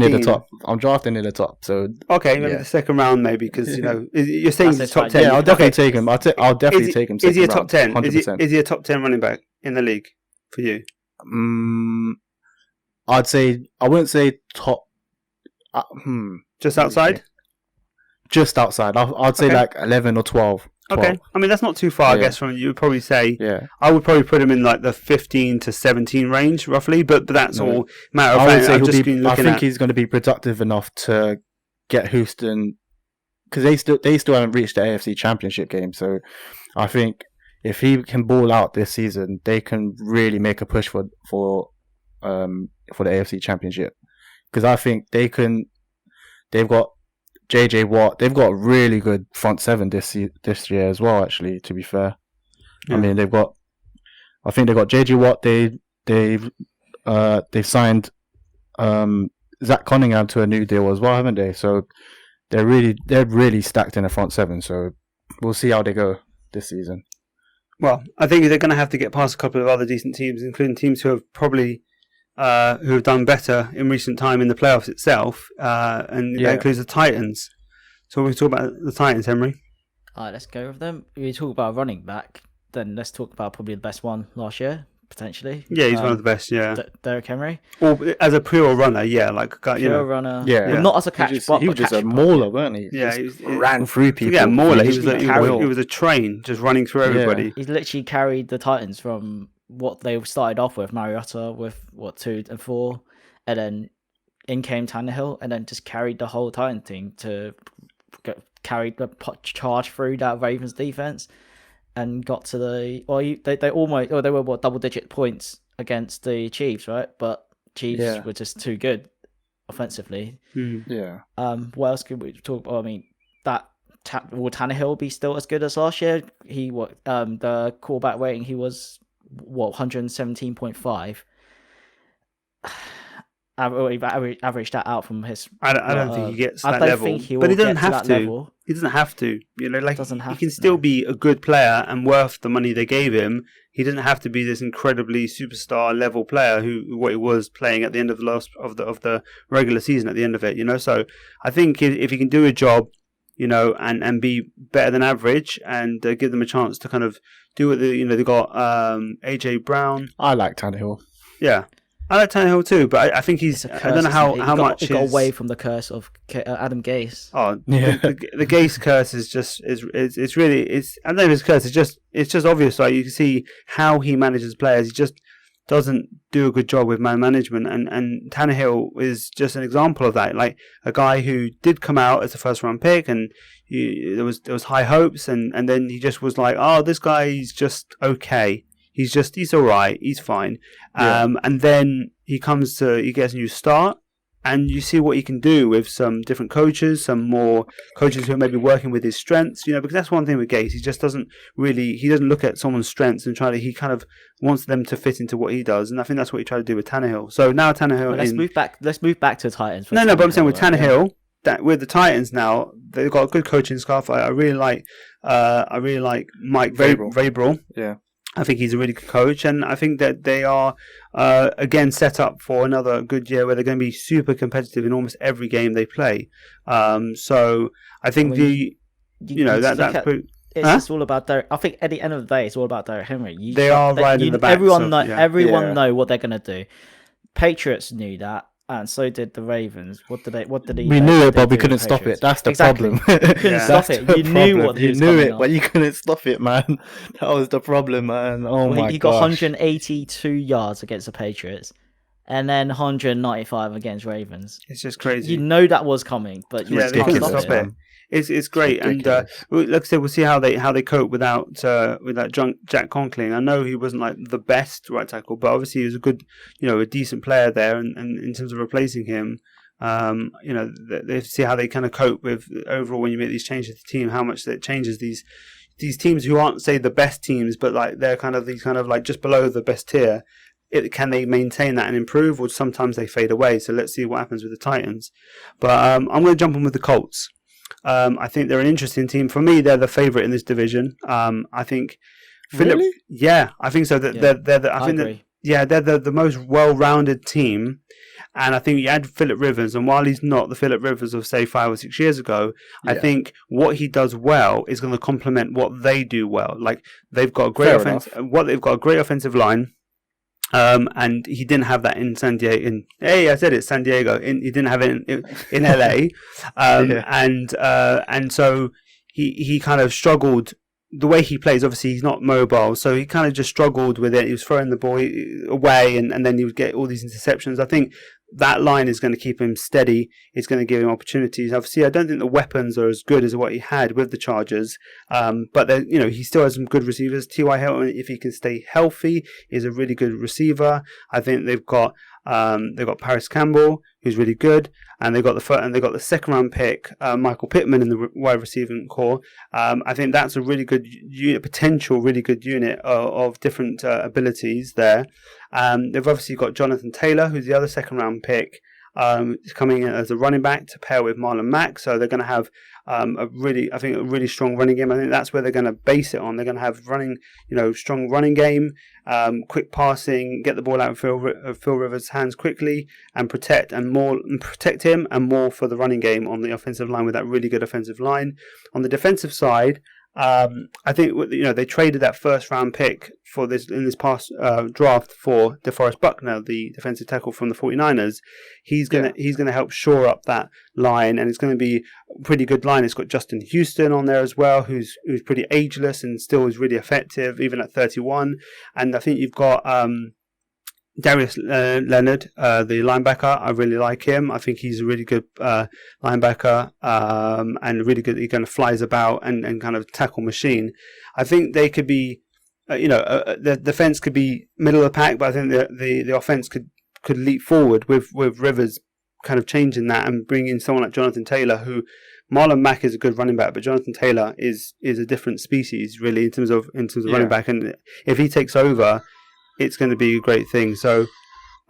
the top. I'm drafting near the top. So okay, maybe the second round, maybe because you're saying the top 10. Yeah, I'll definitely take him. I'll definitely take him. Is he a top 10? 100%. Is he a top 10 running back in the league for you? I'd say I wouldn't say top. Just outside. Just outside. I'd say like 11 or 12. Okay, I mean that's not too far. I guess from you would probably say. Yeah. I would probably put him in like the 15 to 17 range roughly, but that's all matter of I would fact. say I think he's going to be productive enough to get Houston, because they still haven't reached the AFC Championship game. So I think if he can ball out this season, they can really make a push for the AFC Championship, because I think they've got JJ Watt. They've got a really good front seven this year as well. Actually, to be fair, I mean I think they've got JJ Watt. They've signed Zach Cunningham to a new deal as well, haven't they? So they're really stacked in the front seven. So we'll see how they go this season. Well, I think they're going to have to get past a couple of other decent teams, including teams who have probably who have done better in recent time in the playoffs itself, and that includes the Titans. So we talk about the Titans, Henry. All right, let's go with them. We talk about running back, then let's talk about probably the best one last year, potentially. Yeah, he's one of the best. Yeah, Derrick Henry. Or as a pure runner, like pure runner. Yeah, well, not as a catch, he was just a mauler, weren't he? Yeah, he ran through people. Yeah, mauler. He was a train, just running through everybody. Yeah. He's literally carried the Titans from what they started off with, Mariota with 2 and 4, and then in came Tannehill, and then just carried the whole Titan team to carried the charge through that Ravens defense, and got to they were double-digit points against the Chiefs, right? But Chiefs were just too good offensively. Yeah. What else could we talk about? I mean, will Tannehill be still as good as last year? The quarterback rating, he was 117.5. Average that out from his. I don't think he gets that level, but he doesn't have to. He doesn't have to. He can still be a good player and worth the money they gave him. He doesn't have to be this incredibly superstar level player what he was playing at the end of the regular season. At the end of it, So I think if he can do a job, and be better than average, and give them a chance to kind of do what they've got AJ Brown. I like Tannehill. Yeah. I like Tannehill too, but I think he's. I don't know how much he got away from the curse of Adam Gase. Oh, yeah. The Gase curse is just it's really I don't know if it's curse. It's just obvious. Like you can see how he manages players. He just doesn't do a good job with man management, and Tannehill is just an example of that. Like a guy who did come out as a first round pick, and there was high hopes, and then he just was like, oh, this guy's just okay. He's all right. He's fine. And then he gets a new start, and you see what he can do with some different coaches, some more coaches who are maybe working with his strengths. Because that's one thing with Gase. He just doesn't look at someone's strengths and he kind of wants them to fit into what he does. And I think that's what he tried to do with Tannehill. So now Tannehill. Let's move back to the Titans. No, but I'm saying with Tannehill. That with the Titans now, they've got a good coaching staff. I really like Mike Vrabel. Yeah. I think he's a really good coach, and I think that they are again set up for another good year where they're going to be super competitive in almost every game they play. So I think it's all about Derrick. I think at the end of the day, it's all about Derrick Henry. They are riding the back. Everyone know what they're going to do. Patriots knew that. And so did the Ravens. What did he? We knew it, but we couldn't stop it. That's the problem. You couldn't stop it. You knew what he was knew it, but you couldn't stop it, man. That was the problem, man. My God. He got 182 yards against the Patriots, and then 195 against Ravens. It's just crazy. You know that was coming, but you they couldn't stop it. It's great, and like I said, we'll see how they cope without Jack Conklin. I know he wasn't like the best right tackle, but obviously he was a good, a decent player there, and in terms of replacing him, they see how they kind of cope with overall when you make these changes to the team, how much that changes these teams who aren't say the best teams, but like they're kind of like just below the best tier. Can they maintain that and improve, or sometimes they fade away? So let's see what happens with the Titans. But I'm going to jump on with the Colts. I think they're an interesting team. For me, they're the favourite in this division. I think. Really? Yeah, I think so. They're the most well-rounded team. And I think you add Phillip Rivers, and while he's not the Phillip Rivers of say 5 or 6 years ago, I think what he does well is going to complement what they do well. Like they've got a great offensive line. And he didn't have that in San Diego. I said it's San Diego. He didn't have it in LA, and so he kind of struggled. The way he plays, obviously, he's not mobile, so he kind of just struggled with it. He was throwing the ball away, and then he would get all these interceptions. I think that line is going to keep him steady. It's going to give him opportunities. Obviously, I don't think the weapons are as good as what he had with the Chargers, but he still has some good receivers. T.Y. Hilton, if he can stay healthy, is a really good receiver. I think they've got Paris Campbell, who's really good, and they've got the second round pick, Michael Pittman in the wide receiving core. I think that's a really good really good unit of different abilities there. They've obviously got Jonathan Taylor, who's the other second round pick, coming in as a running back to pair with Marlon Mack. So they're going to have a really strong running game. I think that's where they're going to base it on. They're going to have strong running game, quick passing, get the ball out of Phil Rivers' hands quickly, and protect him, and more for the running game on the offensive line with that really good offensive line. On the defensive side, I think they traded that first round pick for this in this past draft for DeForest Buckner, the defensive tackle from the 49ers. He's gonna help shore up that line, and it's going to be a pretty good line. It's got Justin Houston on there as well, who's pretty ageless and still is really effective even at 31. And I think you've got Darius Leonard, the linebacker. I really like him. I think he's a really good linebacker, and really good. He kind of flies about and kind of tackle machine. I think they could be, the defense could be middle of the pack, but I think the offense could leap forward with Rivers kind of changing that and bringing someone like Jonathan Taylor, who Marlon Mack is a good running back, but Jonathan Taylor is a different species really in terms of running back, and if he takes over, it's going to be a great thing. So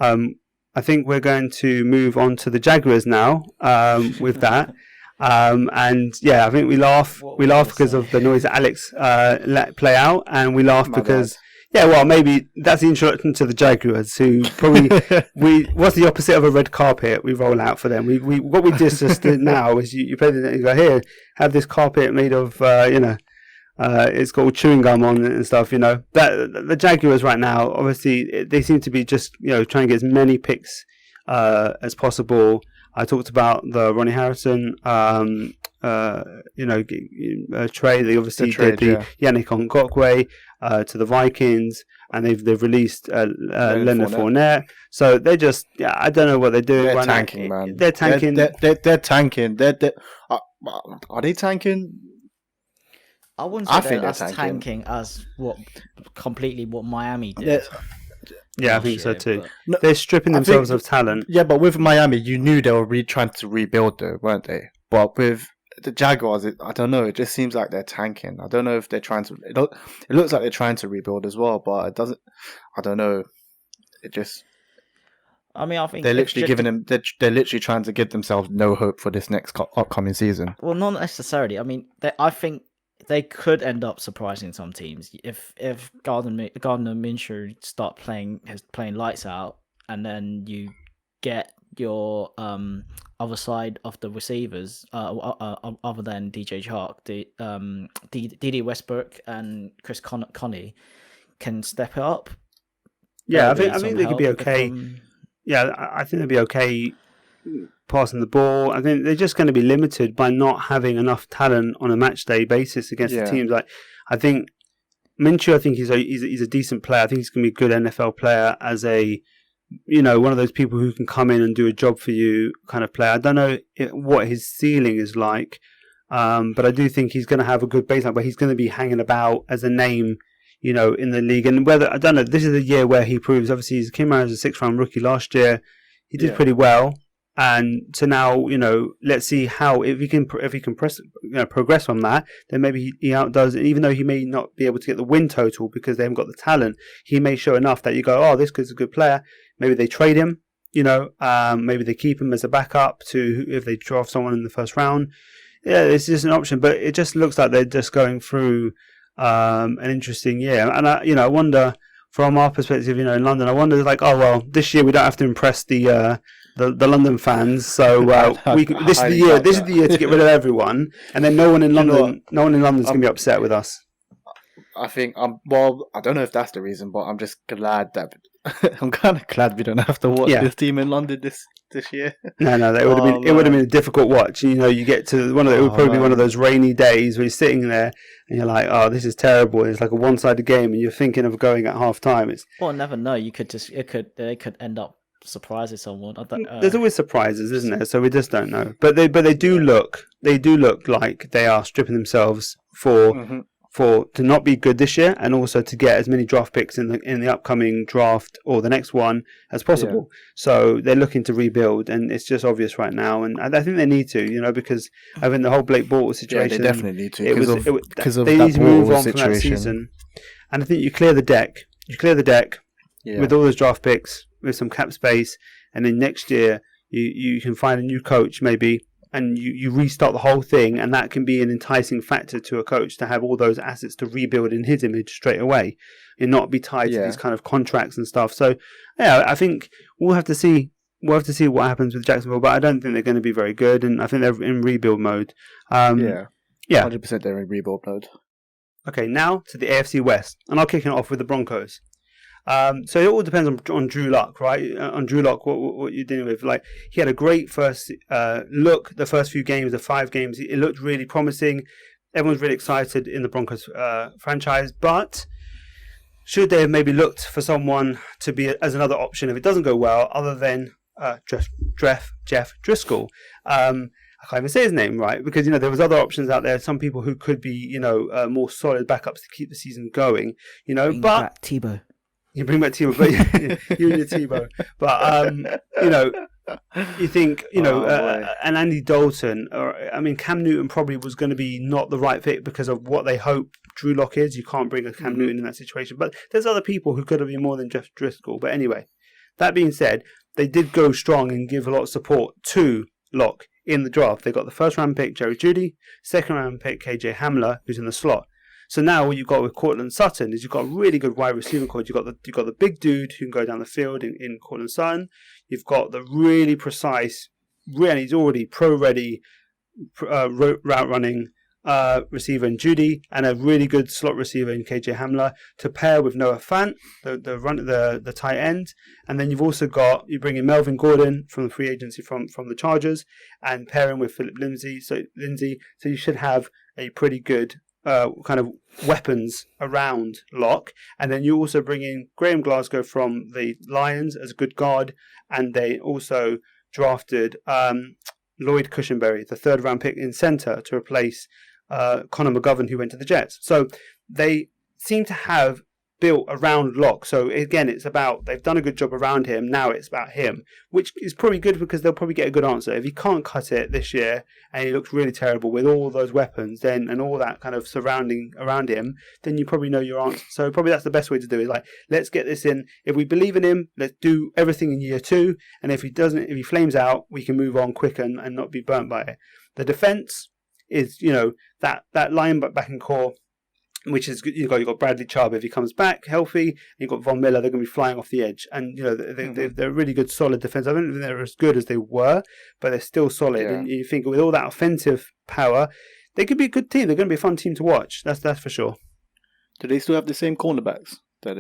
I think we're going to move on to the Jaguars now with that. And I think we laugh because of the noise that Alex let play out, and we laugh because maybe that's the introduction to the Jaguars, who probably what's the opposite of a red carpet we roll out for them. What we just did now is you play the, you go, here, have this carpet made of it's got all chewing gum on it and stuff, that the Jaguars right now, obviously they seem to be just trying to get as many picks as possible. I talked about the Ronnie Harrison trade. They obviously did the Yannick Ngakoue to the Vikings, and they've released Leonard Fournette. So they're just I don't know what they're doing. They're right tanking, now. Man. They're tanking. They're tanking. Are they tanking? I wouldn't say that's tanking as what Miami did. I think so too. No, they're stripping themselves of talent. Yeah, but with Miami, you knew they were trying to rebuild, though, weren't they? But with the Jaguars, I don't know. It just seems like they're tanking. I don't know if they're trying to. It looks like they're trying to rebuild as well, but it doesn't. I don't know. It just. I mean, I think they're literally They're literally trying to give themselves no hope for this next upcoming season. Well, not necessarily. I mean, I think they could end up surprising some teams if Gardner Minshew start playing lights out, and then you get your other side of the receivers, other than DJ Chark, D.D. Westbrook and Chris Conley can step it up. Yeah, I think they could be okay. I think they'll be okay passing the ball. I think they're just going to be limited by not having enough talent on a match day basis against the teams. Like, I think Minshew, he's a decent player. I think he's going to be a good NFL player as a one of those people who can come in and do a job for you kind of player. I don't know what his ceiling is like, but I do think he's going to have a good baseline where he's going to be hanging about as a name, in the league. And whether, I don't know, this is a year where he proves, obviously he came out as a 6th round rookie last year. He did pretty well. And so now, let's see if he can progress from that, then maybe he outdoes it. Even though he may not be able to get the win total because they haven't got the talent, he may show enough that you go, oh, this kid's a good player. Maybe they trade him, maybe they keep him as a backup to if they draft someone in the first round. Yeah, it's just an option, but it just looks like they're just going through an interesting year. And I wonder, from our perspective, in London, I wonder, like, oh well, this year we don't have to impress the London fans, so this is the year to get rid of everyone, and then no one in London is going to be upset with us. I think I don't know if that's the reason, but I'm just glad that I'm kind of glad we don't have to watch this team in London this year. No, that would have been it would have been a difficult watch. You get to it would probably be one of those rainy days where you're sitting there and you're like, oh, this is terrible. It's like a one-sided game, and you're thinking of going at half time. Never know. They could end up surprising someone. There's always surprises, isn't there? So we just don't know. But they do look like they are stripping themselves to not be good this year, and also to get as many draft picks in the upcoming draft or the next one as possible. Yeah. So they're looking to rebuild, and it's just obvious right now. And I think they need to, because I think the whole Blake Bortles situation. Yeah, they definitely need to because of they that need to move on situation. From that season. And I think you clear the deck. With all those draft picks, with some cap space, and then next year you can find a new coach maybe. And you restart the whole thing, and that can be an enticing factor to a coach to have all those assets to rebuild in his image straight away, and not be tied to these kind of contracts and stuff. So, I think we'll have to see. We'll have to see what happens with Jacksonville, but I don't think they're going to be very good, and I think they're in rebuild mode. 100% they're in rebuild mode. Okay, now to the AFC West, and I'll kick it off with the Broncos. So it all depends on Drew Lock, right? On Drew Lock, what you're dealing with. Like, he had a great first look, the first few games, the 5 games. It looked really promising. Everyone's really excited in the Broncos franchise. But should they have maybe looked for someone to be as another option if it doesn't go well, other than Jeff Driscoll? I can't even say his name right, because there was other options out there. Some people who could be more solid backups to keep the season going. Bring back Tebow. You bring back Tebow, but you and your Tebow. But you think and Andy Dalton, Cam Newton probably was going to be not the right fit because of what they hope Drew Lock is. You can't bring a Cam Newton in that situation. But there's other people who could have been more than Jeff Driscoll. But anyway, that being said, they did go strong and give a lot of support to Lock in the draft. They got the 1st round pick Jerry Jeudy, 2nd round pick KJ Hamler, who's in the slot. So now what you've got with Cortland Sutton is you've got a really good wide receiver core. You've got the big dude who can go down the field in Cortland Sutton. You've got the really precise, he's already pro-ready route running receiver in Jeudy, and a really good slot receiver in KJ Hamler to pair with Noah Fant, the tight end. And then you've also you bring in Melvin Gordon from the free agency from the Chargers, and pairing with Philip Lindsay. So you should have a pretty good kind of weapons around Lock. And then you also bring in Graham Glasgow from the Lions as a good guard, and they also drafted Lloyd Cushenberry, the 3rd round pick in center, to replace Connor McGovern, who went to the Jets. So they seem to have built around Lock. So again, it's about, they've done a good job around him. Now it's about him, which is probably good because they'll probably get a good answer. If he can't cut it this year and he looks really terrible with all those weapons then and all that kind of surrounding around him, then you probably know your answer. So probably that's the best way to do it. Like, let's get this in. If we believe in him, let's do everything in year 2. And if he flames out, we can move on quick and not be burnt by it. The defense is, that linebacking core, which is good. You've got Bradley Chubb if he comes back healthy, and you've got Von Miller. They're going to be flying off the edge, and they're a really good, solid defense. I don't think they're as good as they were, but they're still solid. Yeah. And you think with all that offensive power, they could be a good team. They're going to be a fun team to watch. That's for sure. Do they still have the same cornerbacks? No.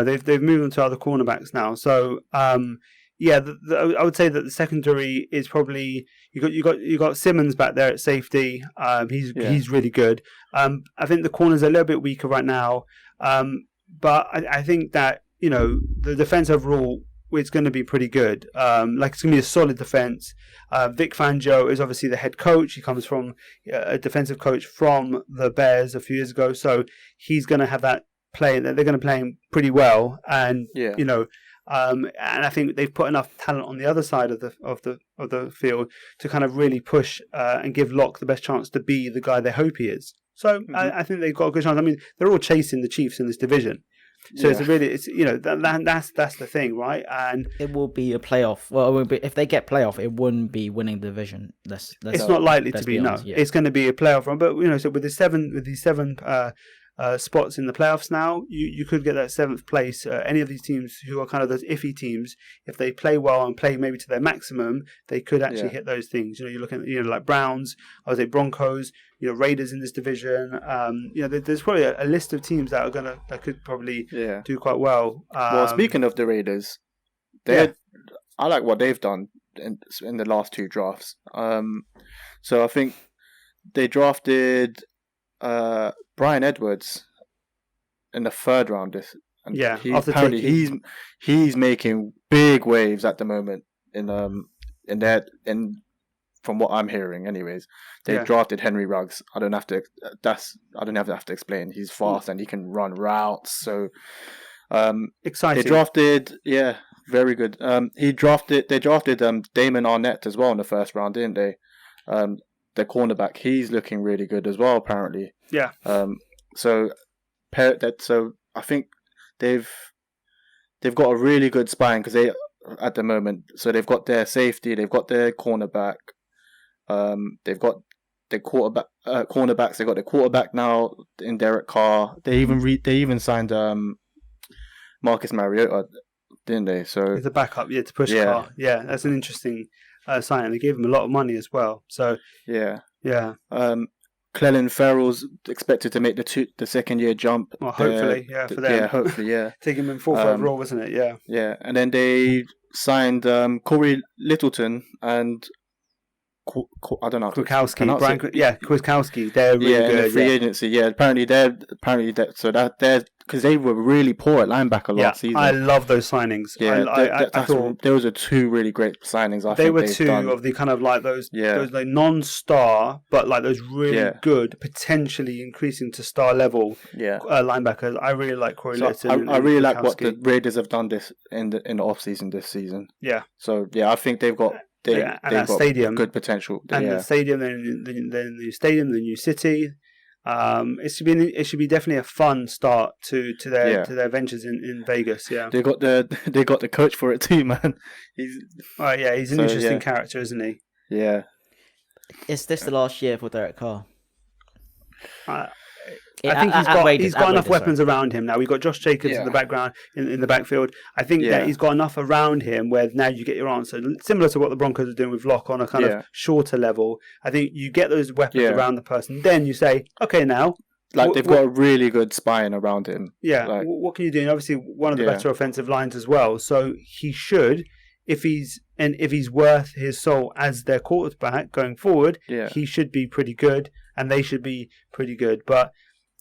They've moved on to other cornerbacks now. So I would say that the secondary is probably you got Simmons back there at safety. He's really good. I think the corners are a little bit weaker right now, but I think that the defense overall, it's going to be pretty good. It's going to be a solid defense. Vic Fangio is obviously the head coach. He comes from a defensive coach from the Bears a few years ago, so he's going to have that play. They're going to play him pretty well, and and I think they've put enough talent on the other side of the field to kind of really push and give Locke the best chance to be the guy they hope he is. So I think they've got a good chance. I mean, they're all chasing the Chiefs in this division. So that's the thing, right? And it will be a playoff. Well, it will be, if they get playoff, it wouldn't be winning the division. It's not likely to be. No, it's going to be a playoff run. But so with these seven spots in the playoffs now, you could get that 7th place. Any of these teams who are kind of those iffy teams, if they play well and play maybe to their maximum, they could actually hit those things. You're looking at like Browns, I would say Broncos, Raiders in this division. There's probably a list of teams that could probably do quite well. Well, speaking of the Raiders, I like what they've done in the last 2 drafts. So I think they drafted Brian Edwards in the 3rd round. He's making big waves at the moment from what I'm hearing, anyways. They drafted Henry Ruggs. I don't have to explain. He's fast and he can run routes. So exciting. They drafted, very good. They drafted Damon Arnett as well in the 1st round, didn't they? Their cornerback, he's looking really good as well, apparently. Yeah. So I think they've got a really good spine because they at the moment. So they've got their safety, they've got their cornerback, they've got their cornerbacks. They got their quarterback now in Derek Carr. They even signed Marcus Mariota, didn't they? So it's a backup, to push Carr. Yeah, that's an interesting signing. They gave him a lot of money as well. So yeah. Clelin Ferrell's expected to make the 2nd-year jump. Well, hopefully, for them. Yeah, hopefully, Take him in 4th overall, wasn't it? Yeah. Yeah, and then they signed Corey Littleton and I don't know. Kwiatkowski. Kwiatkowski. They're really good. In the free agency. Yeah, apparently they're because they were really poor at linebacker last season. I love those signings. Yeah, I thought those are 2 really great signings. They were 2 of the kind of like those like non-star, but like those really good, potentially increasing to star level linebackers. I really like Corey Littleton. I really like what the Raiders have done this in the off season this season. Yeah. So I think they've got. They've got stadium, good potential, and the stadium, then the new stadium, the new city. It should be definitely a fun start to their ventures in Vegas. Yeah, they got the coach for it too, man. He's an interesting character, isn't he? Yeah. Is this the last year for Derek Carr? I think he's got enough weapons around him now. We've got Josh Jacobs in the background, in the backfield. I think that he's got enough around him where now you get your answer. Similar to what the Broncos are doing with Locke on a kind of shorter level. I think you get those weapons around the person. Then you say, okay, now. They've got a really good spine around him. Yeah. What can you do? And obviously, one of the better offensive lines as well. So he should, if he's worth his soul as their quarterback going forward, he should be pretty good, and they should be pretty good. But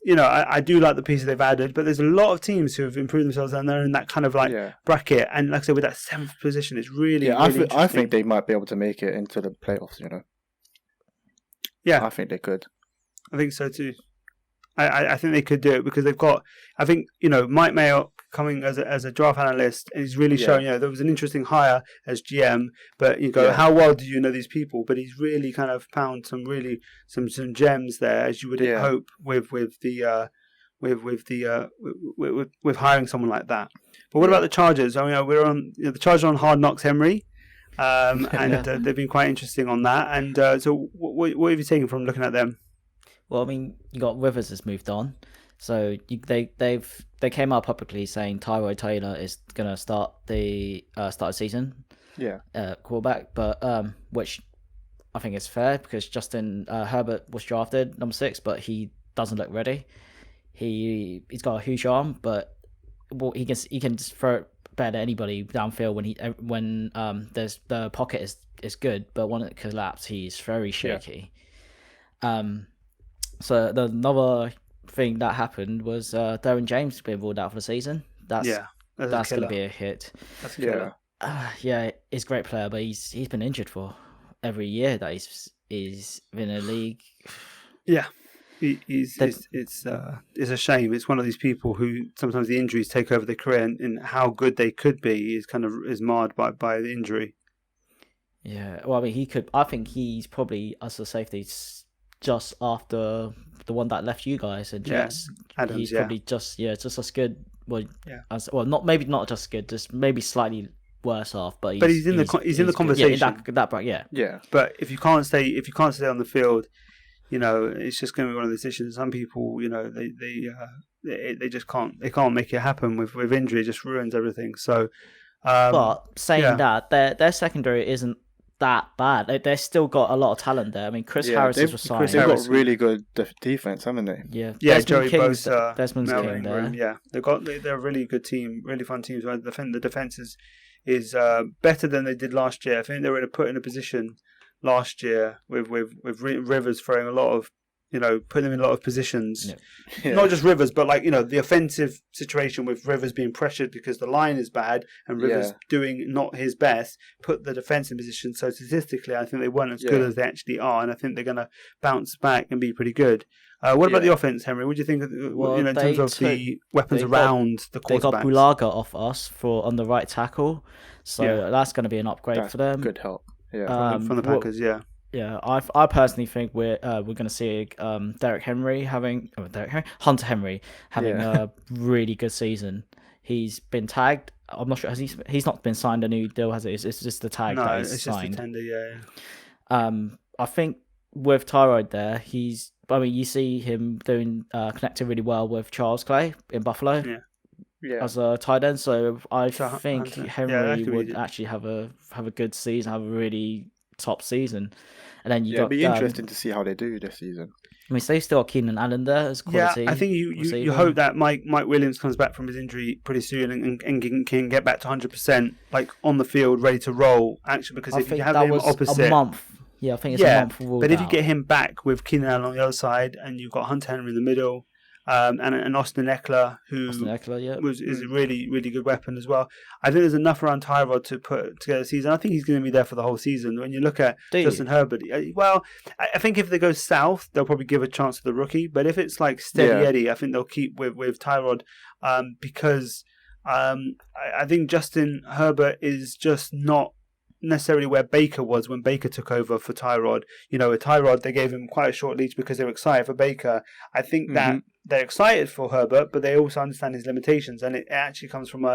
I do like the pieces they've added, but there's a lot of teams who have improved themselves, and they're in that kind of bracket. And like I said, with that 7th position, it's really, I think they might be able to make it into the playoffs. Yeah, I think they could. I think so too. I think they could do it because they've got. I think Mike Mayock coming as a draft analyst, and he's really shown. There was an interesting hire as GM, but you go, how well do you know these people? But he's really kind of found some gems there, as you would hope with hiring someone like that. But what about the Chargers? I mean, we're on the Chargers are on Hard Knocks, Henry, and they've been quite interesting on that. And so, what have you taken from looking at them? Well, I mean, you got Rivers has moved on, so they came out publicly saying Tyrod Taylor is gonna start the season, quarterback, but which I think is fair because Justin Herbert was drafted number 6, but he doesn't look ready. He's got a huge arm, but he can just throw it better than anybody downfield when there's the pocket is good, but when it collapses, he's very shaky. So another thing that happened was Derwin James being ruled out for the season. That's that's going to be a hit. That's a killer. Yeah, he's a great player, but he's been injured for every year that he's been in the league. Yeah. It's a shame. It's one of these people who sometimes the injuries take over their career, and how good they could be is marred by the injury. Yeah, well, I mean, I think he's probably, as a safety, just after the one that left you guys and Jets. Yeah, Adams, he's probably just as good. Well, maybe not just good, just maybe slightly worse off. But he's in the conversation. Yeah. But if you can't stay on the field, it's just going to be one of those issues. Some people, they just can't make it happen with injury. It just ruins everything. So, but saying that, their secondary isn't that bad. They've still got a lot of talent there. I mean, Chris Harris is resigned. They've got really good defense, haven't they? Yeah, Joey Bosa, Desmond's King there. Yeah, they're a really good team, really fun teams. I think the defense is better than they did last year. I think they were put in a position last year with Rivers throwing a lot of, putting them in a lot of positions. Yeah. Not just Rivers, but the offensive situation with Rivers being pressured because the line is bad and Rivers doing not his best, put the defense in position. So statistically, I think they weren't as good as they actually are, and I think they're going to bounce back and be pretty good. What about the offense, Henry? What do you think of, in terms of the weapons around the quarterbacks? They got Bulaga off us on the right tackle, so that's going to be an upgrade for them. Good help. Yeah, from the Packers. Yeah, I personally think we're going to see Hunter Henry having a really good season. He's been tagged. I'm not sure. He's not been signed a new deal, has it? It's just the tag that he's signed. Just the tender. I think with Tyrod there, you see him doing connecting really well with Charles Clay in Buffalo. Yeah. As a tight end, so I think Henry would actually have a good season, have a really top season. And then it'd be interesting to see how they do this season. I mean, so they still got Keenan Allen there as quality. Yeah, I think you hope that Mike Williams comes back from his injury pretty soon and can get back to 100%, on the field, ready to roll. Actually, because if you have him opposite a month. Yeah, I think it's a month. But if you get him back with Keenan Allen on the other side, and you've got Hunter Henry in the middle, and Austin Eckler, who is a really, really good weapon as well. I think there's enough around Tyrod to put together a season. I think he's going to be there for the whole season. When you look at Justin Herbert, I think if they go south, they'll probably give a chance to the rookie. But if it's steady Eddie, I think they'll keep with Tyrod because I think Justin Herbert is just not necessarily where Baker was when Baker took over for Tyrod. With Tyrod, they gave him quite a short leash because they were excited for Baker. I think that they're excited for Herbert, but they also understand his limitations, and it actually comes from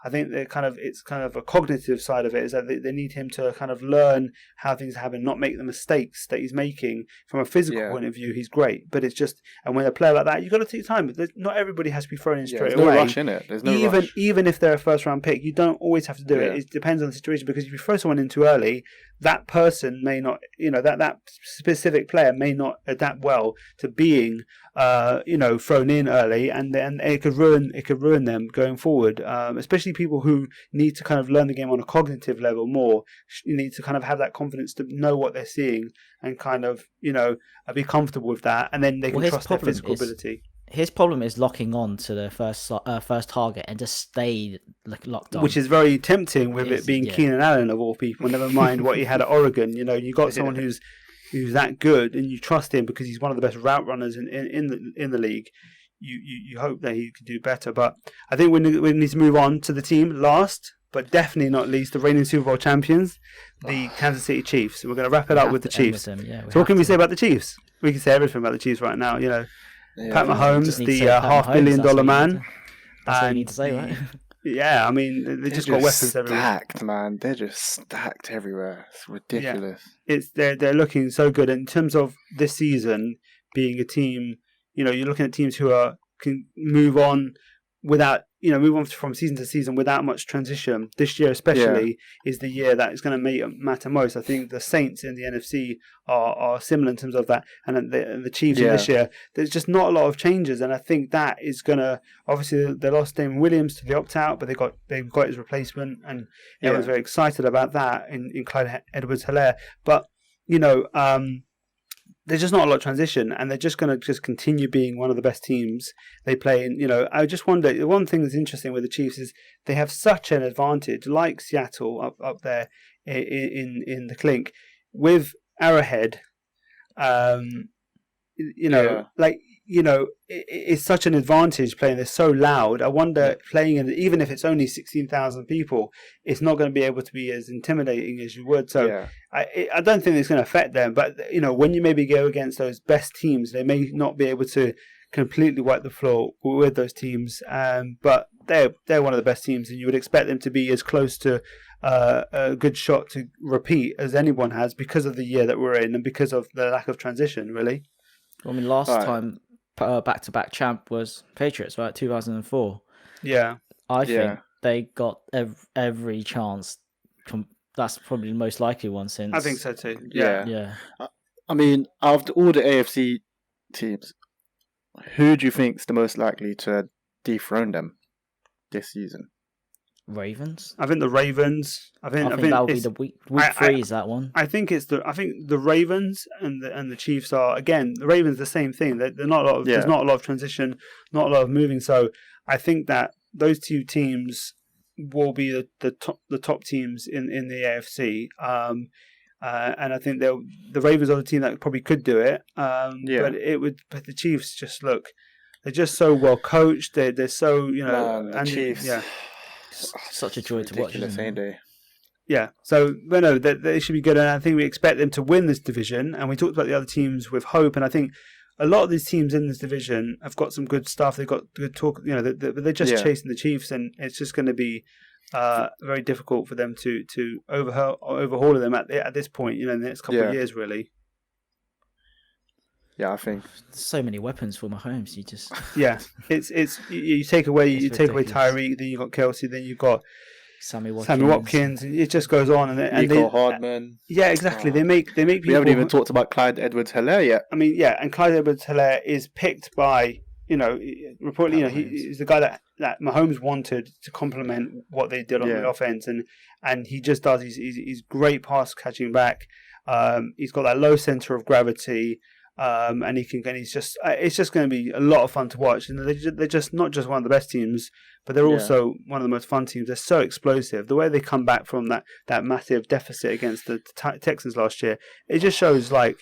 it's kind of a cognitive side of it, is that they need him to kind of learn how things happen, not make the mistakes that he's making. From a physical point of view, he's great, but it's just, and when a player like that, you've got to take time. But not everybody has to be thrown in straight away. There's no rush in it. There's no rush. Even if they're a first round pick, you don't always have to do it. It depends on the situation, because if you throw someone in too early, that person may not, that specific player may not adapt well to being, thrown in early, and then it could ruin them going forward. Especially people who need to kind of learn the game on a cognitive level more. You need to kind of have that confidence to know what they're seeing and kind of, be comfortable with that, and then they can trust their physical ability. His problem is locking on to the first target and just stay locked on, which is very tempting with it being Keenan Allen of all people. Never mind what he had at Oregon. You got someone who's that good, and you trust him because he's one of the best route runners in the league. You hope that he can do better, but I think we need to move on to the team last, but definitely not least, the reigning Super Bowl champions, the Kansas City Chiefs. We're going to wrap it up with the Chiefs. So what can we say about the Chiefs? We can say everything about the Chiefs right now. Pat Mahomes, the $500 million man. That's all you need to say, right? Yeah, I mean, they just got weapons everywhere. Stacked, man. They're just stacked everywhere. It's ridiculous. Yeah. They're looking so good. In terms of this season being a team, you're looking at teams who can move on from season to season without much transition. This year especially is the year that is going to matter most. I think the Saints in the NFC are similar in terms of that, and the Chiefs in this year, there's just not a lot of changes, and I think that is going to, obviously they lost Damon Williams to the opt-out, but they've got his replacement, and everyone's very excited about that in Clyde Edwards-Helaire. But there's just not a lot of transition, and they're just going to just continue being one of the best teams they play. And I just wonder. One thing that's interesting with the Chiefs is they have such an advantage, like Seattle up there in the clink with Arrowhead. It's such an advantage playing this so loud. I wonder playing in, even if it's only 16,000 people, it's not going to be able to be as intimidating as you would. So I don't think it's going to affect them. But when you maybe go against those best teams, they may not be able to completely wipe the floor with those teams. But they're one of the best teams, and you would expect them to be as close to a good shot to repeat as anyone has because of the year that we're in and because of the lack of transition. Really. I mean, last time back-to-back champ was Patriots, right? 2004. Yeah. I think they got every chance. That's probably the most likely one since. I think so too. Yeah. I mean, out of all the AFC teams, who do you think is the most likely to dethrone them this season? Ravens. I think the Ravens. I think that'll be the week 3 is that one. I think the Ravens and the Chiefs are, again, the Ravens the same thing. They're not a lot of, there's not a lot of transition, not a lot of moving. So I think that those two teams will be the top teams in the AFC. And I think the Ravens are the team that probably could do it. But the Chiefs just look, they're just so well coached. They're so the Chiefs. Yeah. Such a joy to watch. Same day. Yeah, so they should be good, and I think we expect them to win this division. And we talked about the other teams with hope, and I think a lot of these teams in this division have got some good stuff. They've got good talk, but they're just chasing the Chiefs, and it's just going to be very difficult for them to overhaul them at this point. In the next couple of years, really. Yeah, I think there's so many weapons for Mahomes. You just it's you take away Tyreek, then you got Kelsey, then you got Sammy Watkins, and it just goes on. And Nico Hardman. Yeah, exactly. They make people. We haven't even talked about Clyde Edwards-Helaire yet. I mean, and Clyde Edwards-Helaire is picked by reportedly he's the guy that Mahomes wanted to complement what they did on the offense, and he just does. He's great pass catching back. He's got that low center of gravity. And it's just going to be a lot of fun to watch. And they're just not just one of the best teams, but they're also one of the most fun teams. They're so explosive. The way they come back from that massive deficit against the Texans last year, it just shows they'll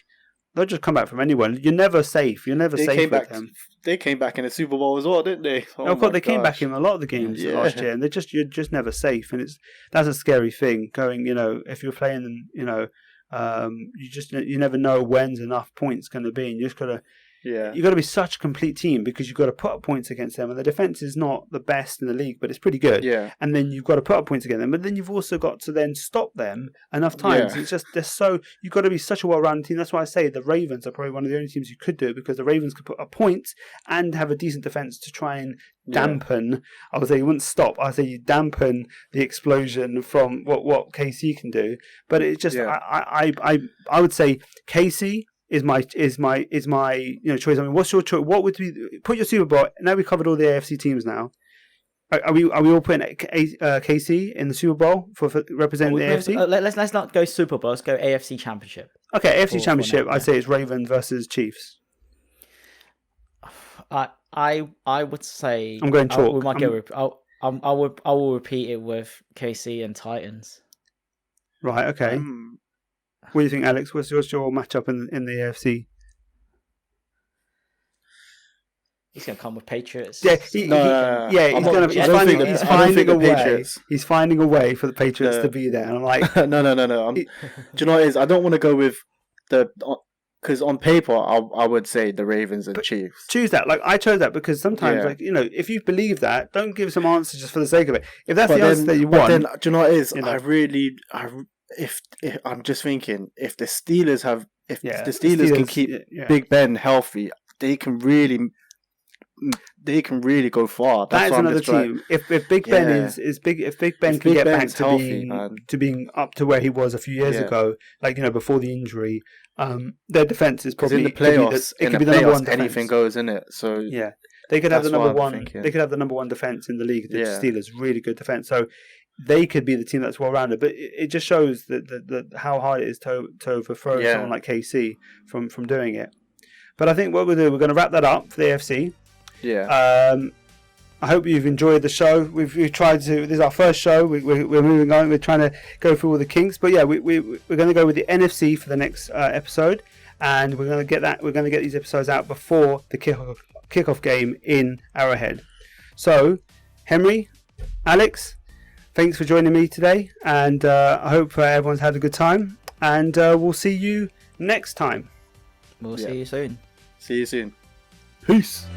just come back from anyone. You're never safe. You're never safe with them. They came back in the Super Bowl as well, didn't they? Of course, they came back in a lot of the games last year, and you're just never safe. And that's a scary thing. Going, if you're playing them, you never know when's enough points going to be, and you just gotta you got to be such a complete team because you've got to put up points against them, and the defense is not the best in the league, but it's pretty good. And then you've got to put up points against them, but then you've also got to then stop them enough times. It's just you've got to be such a well-rounded team. That's why I say the Ravens are probably one of the only teams who could do it, because the Ravens could put up points and have a decent defense to try and dampen. I would say you wouldn't stop. I would say you dampen the explosion from what KC can do. But it's just I would say KC is my choice. I mean, what's your choice? What would be put your Super Bowl? Now we covered all the AFC teams. Now are we all putting KC in the Super Bowl for representing the AFC? Let's not go Super Bowl. Let's go AFC Championship. Okay, AFC Championship. I'd say it's Ravens versus Chiefs. I would say I'm going chalk. We might go. I will repeat it with KC and Titans. Right. Okay. What do you think, Alex? What's your matchup in the AFC? He's going to come with Patriots. Yeah, he's finding a way for the Patriots to be there. And I'm like, no. Do you know what it is? I don't want to go with because on paper I would say the Ravens and Chiefs. Choose that. I chose that because sometimes, if you believe that, don't give some answers just for the sake of it. If that's the answer that you want, then do you know what it is? If I'm just thinking, if the Steelers can keep Big Ben healthy, they can really go far. That's another team. If Big Ben if Big Ben can get back to being up to where he was a few years ago, before the injury, their defense is probably in the playoffs. It could be the number one. Anything goes in it. So they could have the number one. They could have the number one defense in the league. The Steelers really good defense. So they could be the team that's well-rounded. But it just shows that how hard it is to overthrow someone like KC from doing it. But I think what we'll do, we're going to wrap that up for the AFC. Yeah. I hope you've enjoyed the show. We've tried to. This is our first show. We're moving on. We're trying to go through all the kinks. But yeah, we're going to go with the NFC for the next episode, and we're going to get that. We're going to get these episodes out before the kickoff game in Arrowhead. So, Henry, Alex, thanks for joining me today, and I hope everyone's had a good time. And we'll see you next time. We'll see you soon. See you soon. Peace.